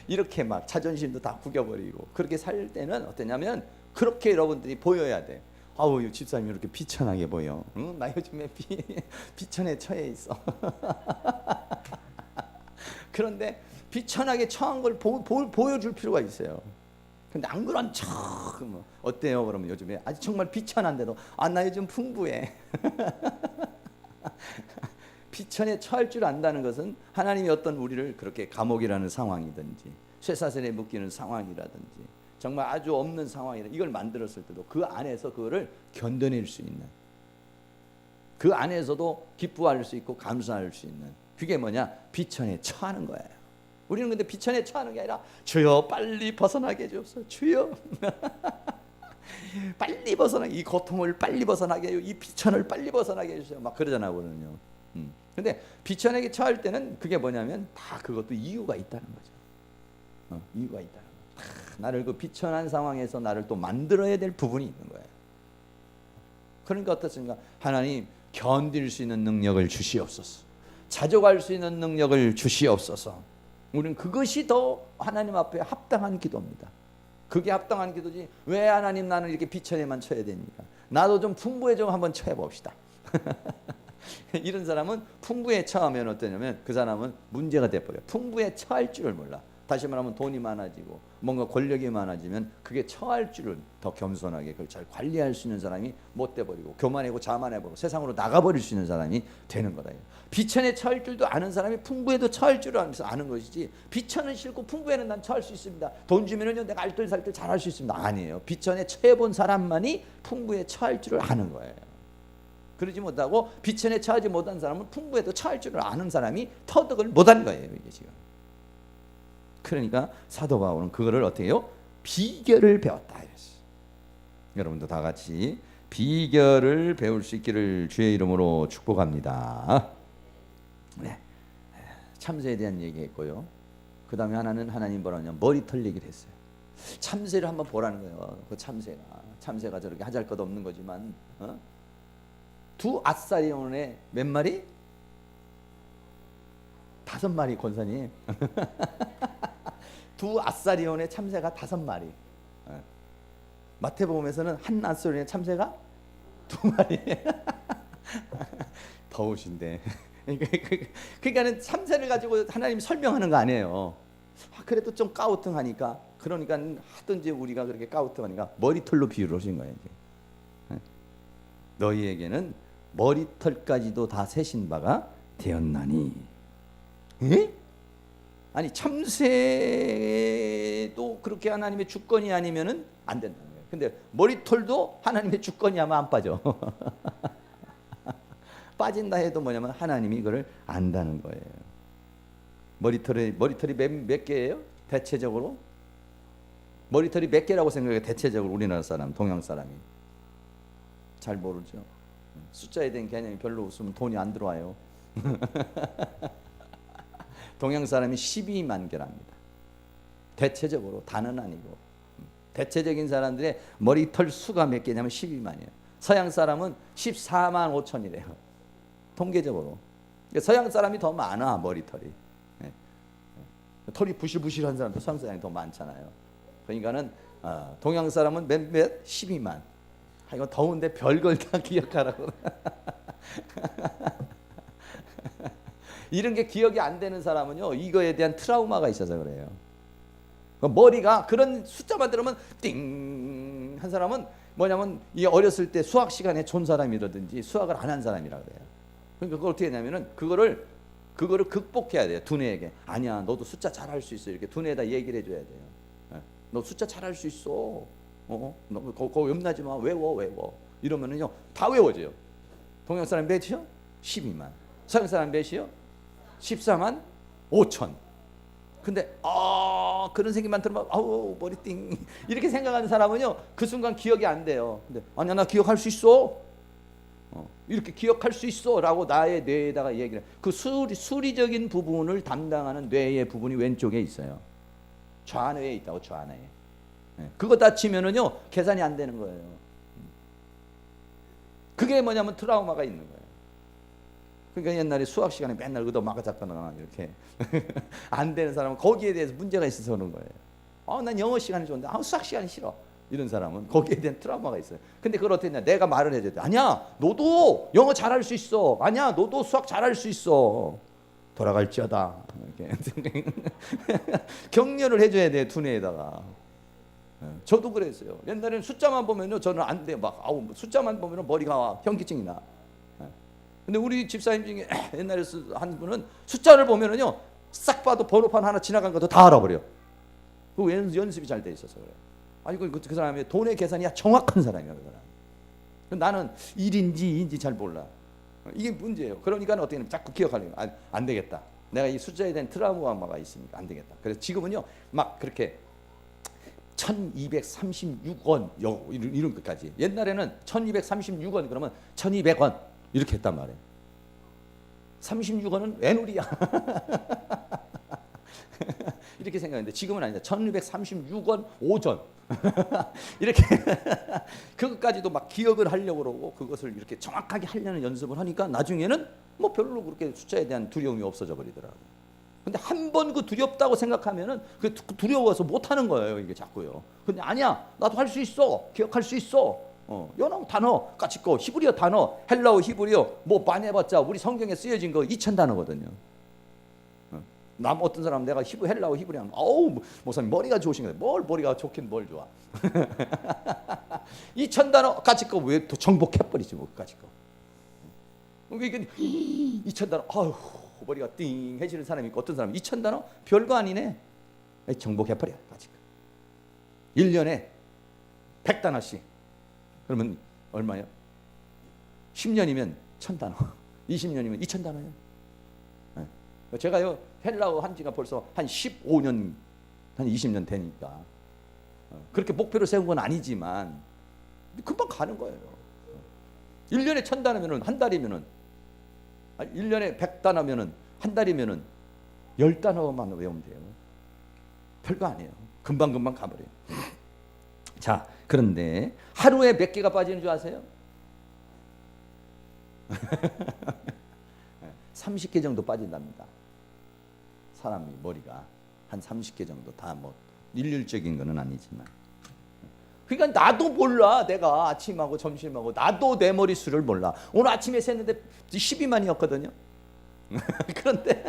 이렇게 막 자존심도 다 구겨버리고 그렇게 살 때는 어떠냐면 그렇게 여러분들이 보여야 돼. 아우 집사님이 이렇게 비천하게 보여. 응? 나 요즘에 비천에 처해 있어. 그런데 비천하게 처한 걸 보여줄 필요가 있어요. 근데 안 그런 척 뭐 어때요? 그러면 요즘에 아직 정말 비천한데도 나 요즘 풍부해. 비천에 처할 줄 안다는 것은 하나님이 어떤 우리를 그렇게 감옥이라는 상황이든지 쇠사슬에 묶이는 상황이라든지 정말 아주 없는 상황이라 이걸 만들었을 때도 그 안에서 그거를 견뎌낼 수 있는 그 안에서도 기뻐할 수 있고 감사할 수 있는 그게 뭐냐? 비천에 처하는 거예요. 우리는 근데 비천에 처하는 게 아니라 주여 빨리 벗어나게 해주옵소서. 주여 빨리 벗어나게 이 고통을 빨리 벗어나게 해요. 이 비천을 빨리 벗어나게 해주세요. 막 그러잖아요. 그러면요. 근데 비천에게 처할 때는 그게 뭐냐면 다 그것도 이유가 있다는 거죠. 이유가 있다는 거죠. 나를 그 비천한 상황에서 나를 또 만들어야 될 부분이 있는 거예요. 그러니까 어떻습니까? 하나님 견딜 수 있는 능력을 주시옵소서. 자족할 수 있는 능력을 주시옵소서. 우리는 그것이 더 하나님 앞에 합당한 기도입니다. 그게 합당한 기도지 왜 하나님 나는 이렇게 비천에만 쳐야 됩니까? 나도 좀 풍부에 좀 한번 쳐해 봅시다. 이런 사람은 풍부에 처하면 어떠냐면 그 사람은 문제가 돼버려요. 풍부에 처할 줄을 몰라. 다시 말하면 돈이 많아지고 뭔가 권력이 많아지면 그게 처할 줄을 더 겸손하게 그걸 잘 관리할 수 있는 사람이 못 돼버리고 교만하고 자만해버리고 세상으로 나가버릴 수 있는 사람이 되는 거다. 비천에 처할 줄도 아는 사람이 풍부에도 처할 줄을 아는 것이지 비천은 싫고 풍부에는 난 처할 수 있습니다. 돈 주면은요 내가 알뜰살뜰 잘할 수 있습니다. 아니에요. 비천에 처해본 사람만이 풍부에 처할 줄을 아는 거예요. 그러지 못하고 비천에 처하지 못한 사람은 풍부에도 처할 줄을 아는 사람이 터득을 못한 거예요. 이게 지금. 그러니까 사도 바울은 그거를 어떻게 해요? 비결을 배웠다. 여러분도 다 같이 비결을 배울 수 있기를 주의 이름으로 축복합니다. 네. 참새에 대한 얘기했고요. 그 다음에 하나는 하나님 뭐라냐 머리털 얘기를 했어요. 참새를 한번 보라는 거예요. 그 참새가 저렇게 하잘것없는 거지만 두 아사리온에 몇 마리? 5마리 권사님. 두 아사리온의 참새가 5마리. 마태복음에서는 한 아사리온의 참새가 2마리. 더우신데. 그러니까는 참새를 가지고 하나님이 설명하는 거 아니에요. 그래도 좀 까우뚱하니까 그러니까 하든지 우리가 그렇게 까우뚱하니까 머리털로 비유를 하신 거예요. 이제. 너희에게는 머리털까지도 다 세신 바가 되었나니. 에? 아니 참새도 그렇게 하나님의 주권이 아니면은 안 된다는 거예요. 근데 머리털도 하나님의 주권이 하면 안 빠져. 빠진다 해도 뭐냐면 하나님이 이거를 안다는 거예요. 머리털이 몇 개예요? 대체적으로 머리털이 몇 개라고 생각해요. 대체적으로 우리나라 사람, 동양 사람이 잘 모르죠. 숫자에 대한 개념이 별로 없으면 돈이 안 들어와요. 동양 사람이 12만 개랍니다. 대체적으로 다는 아니고 대체적인 사람들의 머리털 수가 몇 개냐면 12만이에요. 서양 사람은 14만 5천이래요. 통계적으로. 그러니까 서양 사람이 더 많아 머리털이. 털이 부실부실한 사람도 서양 사람이 더 많잖아요. 그러니까는 동양 사람은 몇 12만. 이거 더운데 별걸 다 기억하라고. 이런 게 기억이 안 되는 사람은요, 이거에 대한 트라우마가 있어서 그래요. 머리가 그런 숫자만 들으면 띵 한 사람은 뭐냐면 이 어렸을 때 수학 시간에 존 사람이라든지 수학을 안 한 사람이라 그래요. 그러니까 그걸 어떻게 했냐면은 그거를 극복해야 돼요. 두뇌에게. 아니야, 너도 숫자 잘할 수 있어. 이렇게 두뇌에다 얘기를 해줘야 돼요. 너 숫자 잘할 수 있어. 너 그거 염나지 마. 외워. 이러면은요 다 외워져요. 동양 사람 몇이요? 12만. 서양 사람 몇이요? 14만 5천. 근데 그런 생각만 들으면 아우 머리 띵 이렇게 생각하는 사람은요 그 순간 기억이 안 돼요. 근데 아니야, 나 기억할 수 있어. 이렇게 기억할 수 있어 라고 나의 뇌에다가 얘기를 해. 그 수리적인 부분을 담당하는 뇌의 부분이 왼쪽에 있어요. 좌뇌에 있다고. 좌뇌에. 그거 다치면은요 계산이 안 되는 거예요. 그게 뭐냐면 트라우마가 있는 거예요. 그러니까 옛날에 수학 시간에 맨날 얻어맞아 잡거나 이렇게 안 되는 사람은 거기에 대해서 문제가 있어서 그런 거예요. 난 영어 시간이 좋은데 수학 시간이 싫어. 이런 사람은 거기에 대한 트라우마가 있어요. 근데 그걸 어떻게 했냐? 내가 말을 해줘야 돼. 아니야, 너도 영어 잘할 수 있어. 아니야, 너도 수학 잘할 수 있어. 돌아갈지어다. 이렇게 격려를 해줘야 돼, 두뇌에다가. 저도 그랬어요. 옛날에는 숫자만 보면요 저는 안 돼. 막 숫자만 보면 머리가 현기증이 나. 근데 우리 집사님 중에 옛날에 한 분은 숫자를 보면은요 싹 봐도 번호판 하나 지나간 것도 다 알아버려. 그 연습이 잘 돼 있어서 그래. 아니 그 사람이 돈의 계산이 정확한 사람이야. 그 사람. 나는 1인지 2인지 잘 몰라. 이게 문제예요. 그러니까 어떻게 하면 자꾸 기억하려고. 안 되겠다. 내가 이 숫자에 대한 트라우마가 있으니까 안 되겠다. 그래서 지금은요 막 그렇게 1236원 이런 것까지. 옛날에는 1236원 그러면 1200원 이렇게 했단 말이에요. 36원은 외누리야. 이렇게 생각했는데 지금은 아니다. 1236원 5전. 이렇게 그것까지도 막 기억을 하려고 그러고 그것을 이렇게 정확하게 하려는 연습을 하니까 나중에는 뭐 별로 그렇게 숫자에 대한 두려움이 없어져 버리더라고요. 근데 한 번 그 두렵다고 생각하면은 그 두려워서 못 하는 거예요, 이게 자꾸요. 근데 아니야, 나도 할 수 있어. 기억할 수 있어. 연어 단어 같이 거 히브리어 단어 헬라어 히브리어 뭐 많이 해봤자 우리 성경에 쓰여진 거 2000단어거든요. 남 어떤 사람 내가 헬라어 히브리어 하면 목사님 머리가 좋으신 거예요. 뭘 머리가 좋긴 뭘 좋아. 2000단어 같이 거 왜 또 정복해버리지 뭐 같이 거. 이게 2000단어 머리가 띵 해지는 사람이 있고 어떤 사람 2000단어 별거 아니네. 정복해버려 같이 거. 1년에 100단어씩. 그러면 얼마요? 10년이면 1000단어, 20년이면 2000단어예요. 제가요 헬라어 한 지가 벌써 한 15년, 한 20년 되니까 그렇게 목표를 세운 건 아니지만 금방 가는 거예요. 1년에 1000단어면은 한 달이면은 1년에 100단어면은 한 달이면은 10단어만 외우면 돼요. 별거 아니에요. 금방 가버려요. 자, 그런데 하루에 몇 개가 빠지는 줄 아세요? 30개 정도 빠진답니다. 사람이 머리가 한 30개 정도 다 뭐 일률적인 거는 아니지만. 그러니까 나도 몰라. 내가 아침하고 점심하고 나도 내 머릿수를 몰라. 오늘 아침에 셌는데 12만이었거든요. 그런데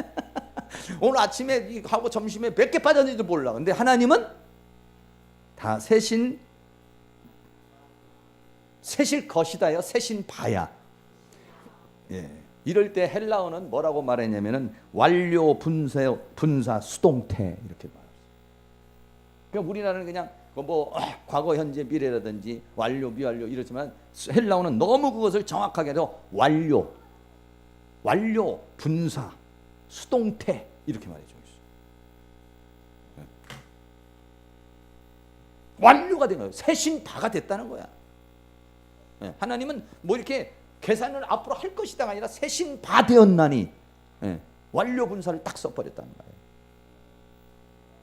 오늘 아침에 하고 점심에 몇 개 빠졌는지도 몰라. 근데 하나님은 다 세신 것이다요. 세신 바야. 예. 이럴 때 헬라어는 뭐라고 말했냐면은 완료, 분사, 수동태 이렇게 말했어요. 그러니까 우리나라는 그냥 뭐 과거, 현재, 미래라든지 완료, 미완료 이러지만 헬라어는 너무 그것을 정확하게 해서 완료, 분사, 수동태 이렇게 말해주고 있어요. 완료가 된 거예요. 세신 바가 됐다는 거야. 하나님은 뭐 이렇게 계산을 앞으로 할 것이다가 아니라 세신 바 되었나니 완료 분사를 딱 써버렸다는 거예요.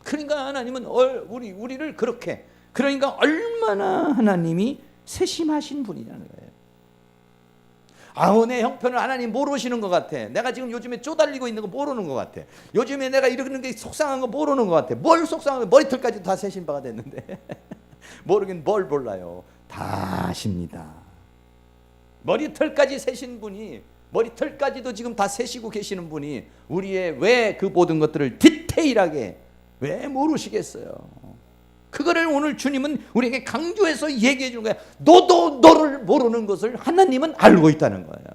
그러니까 하나님은 우리를 그렇게 그러니까 얼마나 하나님이 세심하신 분이냐는 거예요. 아우, 내 형편을 하나님 모르시는 것 같아. 내가 지금 요즘에 쪼달리고 있는 거 모르는 것 같아. 요즘에 내가 이러는 게 속상한 거 모르는 것 같아. 뭘 속상한 거, 머리털까지 다 세신 바가 됐는데 모르긴 뭘 몰라요. 다 아십니다. 머리털까지 세신 분이, 머리털까지도 지금 다 세시고 계시는 분이 우리의 왜 그 모든 것들을 디테일하게 왜 모르시겠어요? 그거를 오늘 주님은 우리에게 강조해서 얘기해 주는 거야. 너도 너를 모르는 것을 하나님은 알고 있다는 거예요.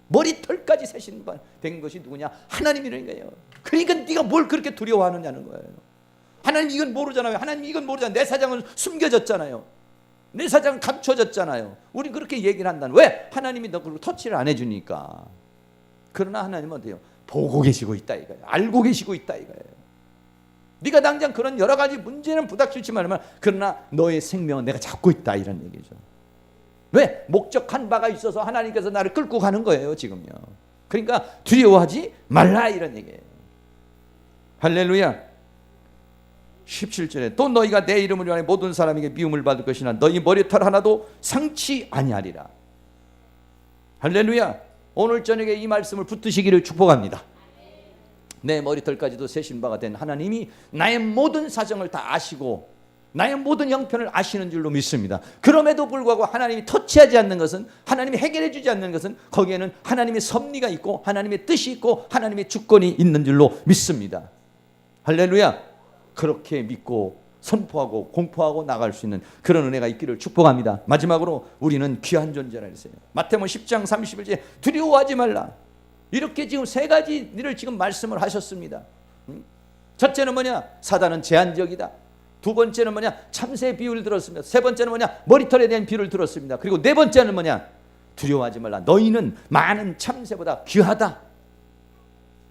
머리털까지 세신 된 것이 누구냐? 하나님이라는 거예요. 그러니까 네가 뭘 그렇게 두려워하느냐는 거예요. 하나님 이건 모르잖아요. 하나님 이건 모르잖아요. 내 사정은 숨겨졌잖아요. 내 사정은 감춰졌잖아요. 우리 그렇게 얘기를 한다는. 왜? 하나님이 너 그걸 터치를 안 해주니까. 그러나 하나님은 어때요? 보고 계시고 있다 이거예요. 알고 계시고 있다 이거예요. 네가 당장 그런 여러 가지 문제는 부닥칠지만, 그러나 너의 생명은 내가 잡고 있다 이런 얘기죠. 왜? 목적한 바가 있어서 하나님께서 나를 끌고 가는 거예요 지금요. 그러니까 두려워하지 말라 이런 얘기예요. 할렐루야. 17절에 또 너희가 내 이름을 위하여 모든 사람에게 미움을 받을 것이나 너희 머리털 하나도 상치 아니하리라. 할렐루야. 오늘 저녁에 이 말씀을 붙드시기를 축복합니다. 내 머리털까지도 세신 바가 된 하나님이 나의 모든 사정을 다 아시고 나의 모든 형편을 아시는 줄로 믿습니다. 그럼에도 불구하고 하나님이 터치하지 않는 것은, 하나님이 해결해 주지 않는 것은 거기에는 하나님의 섭리가 있고 하나님의 뜻이 있고 하나님의 주권이 있는 줄로 믿습니다. 할렐루야. 그렇게 믿고 선포하고 공포하고 나갈 수 있는 그런 은혜가 있기를 축복합니다. 마지막으로 우리는 귀한 존재라 했어요. 마태복음 10장 31절에 두려워하지 말라. 이렇게 지금 세 가지 일을 지금 말씀을 하셨습니다. 첫째는 뭐냐? 사단은 제한적이다. 두 번째는 뭐냐? 참새 비유를 들었습니다. 세 번째는 뭐냐? 머리털에 대한 비유를 들었습니다. 그리고 네 번째는 뭐냐? 두려워하지 말라. 너희는 많은 참새보다 귀하다.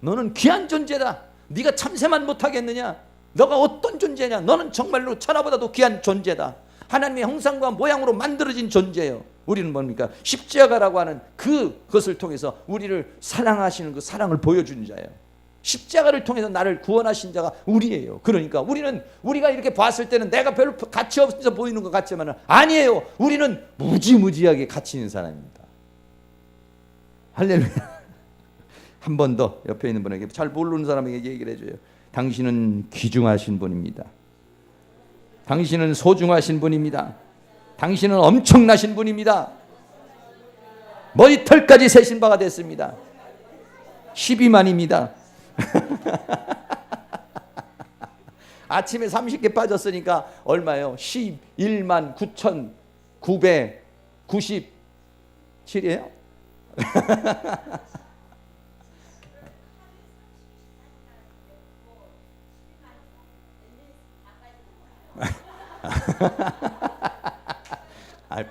너는 귀한 존재다. 네가 참새만 못하겠느냐? 너가 어떤 존재냐? 너는 정말로 천하보다도 귀한 존재다. 하나님의 형상과 모양으로 만들어진 존재예요. 우리는 뭡니까? 십자가라고 하는 그것을 통해서 우리를 사랑하시는 그 사랑을 보여주는 자예요. 십자가를 통해서 나를 구원하신 자가 우리예요. 그러니까 우리가 이렇게 봤을 때는 내가 별로 가치 없어 보이는 것 같지만 아니에요. 우리는 무지무지하게 가치 있는 사람입니다. 할렐루야. 한 번 더 옆에 있는 분에게, 잘 모르는 사람에게 얘기를 해줘요. 당신은 귀중하신 분입니다. 당신은 소중하신 분입니다. 당신은 엄청나신 분입니다. 머리털까지 세신 바가 됐습니다. 12만입니다. 아침에 30개 빠졌으니까 얼마예요? 11만 9,997이에요?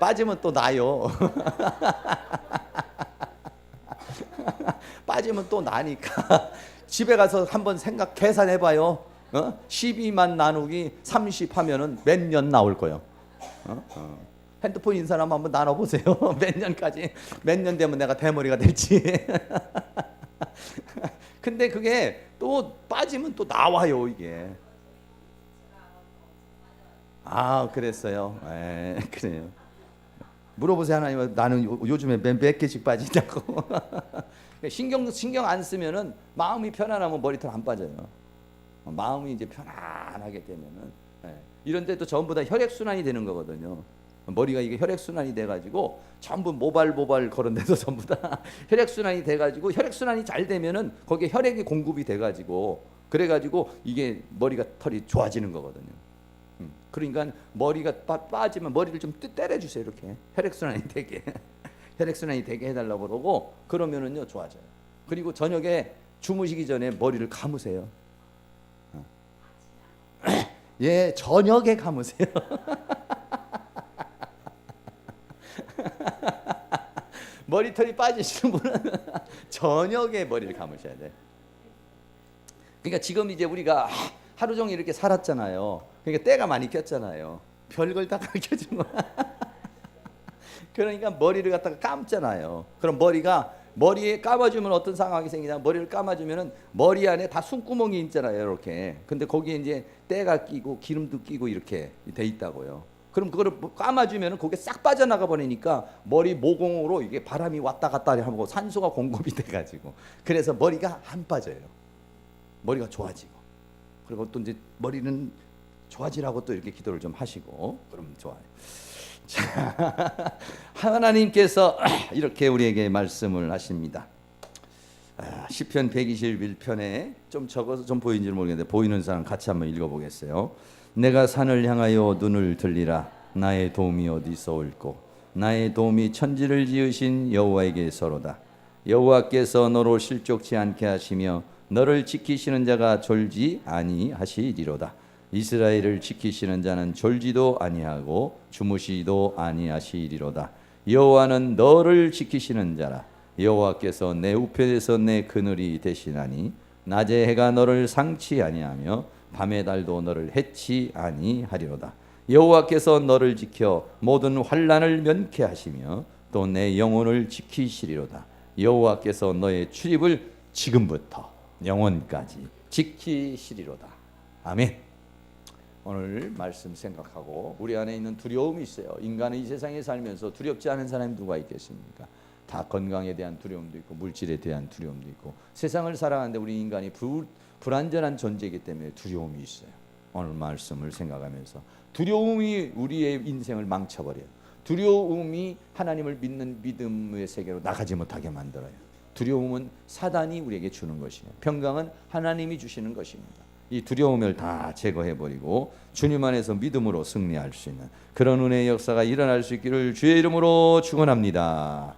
빠지면 또 나요. 빠지면 또 나니까 집에 가서 한번 계산해봐요. 12만 나누기 30 하면은 몇 년 나올 거예요? 핸드폰 있는 사람 한번 나눠보세요. 몇 년까지, 몇 년 되면 내가 대머리가 될지. 근데 그게 또 빠지면 또 나와요 이게. 아, 그랬어요. 그래요. 물어보세요. 하나님, 나는 요즘에 몇 개씩 빠지냐고. 신경 안 쓰면은, 마음이 편안하면 머리털 안 빠져요. 마음이 이제 편안하게 되면은, 이런데 또 전부 다 혈액 순환이 되는 거거든요. 머리가 이게 혈액 순환이 돼가지고 전부 모발 그런 데도 전부 다 혈액 순환이 돼가지고, 혈액 순환이 잘 되면은 거기에 혈액이 공급이 돼가지고, 그래가지고 이게 머리가 털이 좋아지는 거거든요. 그러니까 머리가 빠지면 머리를 좀 때려주세요. 이렇게 혈액순환이 되게 혈액순환이 되게 해달라고 그러고, 그러면은요 좋아져요. 그리고 저녁에 주무시기 전에 머리를 감으세요. 예, 저녁에 감으세요. 머리털이 빠지시는 분은 저녁에 머리를 감으셔야 돼. 그러니까 지금 이제 우리가 하루 종일 이렇게 살았잖아요. 그러니까 때가 많이 꼈잖아요. 별걸 다 가르쳐준 거야. 그러니까 머리를 갖다가 감잖아요. 그럼 머리에 감아주면 어떤 상황이 생기냐? 머리를 감아주면은 머리 안에 다 숨구멍이 있잖아요, 이렇게. 근데 거기에 이제 때가 끼고 기름도 끼고 이렇게 돼 있다고요. 그럼 그거를 감아주면 그게 싹 빠져나가 버리니까 머리 모공으로 이게 바람이 왔다 갔다 하고 산소가 공급이 돼가지고 그래서 머리가 안 빠져요. 머리가 좋아지고. 그리고 또 이제 머리는 좋아지라고 또 이렇게 기도를 좀 하시고 그럼 좋아요. 자, 하나님께서 이렇게 우리에게 말씀을 하십니다. 시편 121편에 좀 적어서 좀 보이는지 모르겠는데 보이는 사람 같이 한번 읽어보겠어요. 내가 산을 향하여 눈을 들리라. 나의 도움이 어디서 올꼬. 나의 도움이 천지를 지으신 여호와에게서로다. 여호와께서 너로 실족치 않게 하시며 너를 지키시는 자가 졸지 아니하시리로다. 이스라엘을 지키시는 자는 졸지도 아니하고 주무시도 아니하시리로다. 여호와는 너를 지키시는 자라. 여호와께서 내 우편에서 내 그늘이 되시나니 낮에 해가 너를 상치 아니하며 밤의 달도 너를 해치 아니하리로다. 여호와께서 너를 지켜 모든 환난을 면케하시며 또 내 영혼을 지키시리로다. 여호와께서 너의 출입을 지금부터 영원까지 지키시리로다. 아멘. 오늘 말씀 생각하고 우리 안에 있는 두려움이 있어요. 인간은 이 세상에 살면서 두렵지 않은 사람이 누가 있겠습니까? 다 건강에 대한 두려움도 있고 물질에 대한 두려움도 있고 세상을 살아가는데 우리 인간이 불안전한 존재이기 때문에 두려움이 있어요. 오늘 말씀을 생각하면서 두려움이 우리의 인생을 망쳐버려요. 두려움이 하나님을 믿는 믿음의 세계로 나가지 못하게 만들어요. 두려움은 사단이 우리에게 주는 것이에요. 평강은 하나님이 주시는 것입니다. 이 두려움을 다 제거해버리고 주님 안에서 믿음으로 승리할 수 있는 그런 은혜의 역사가 일어날 수 있기를 주의 이름으로 축원합니다.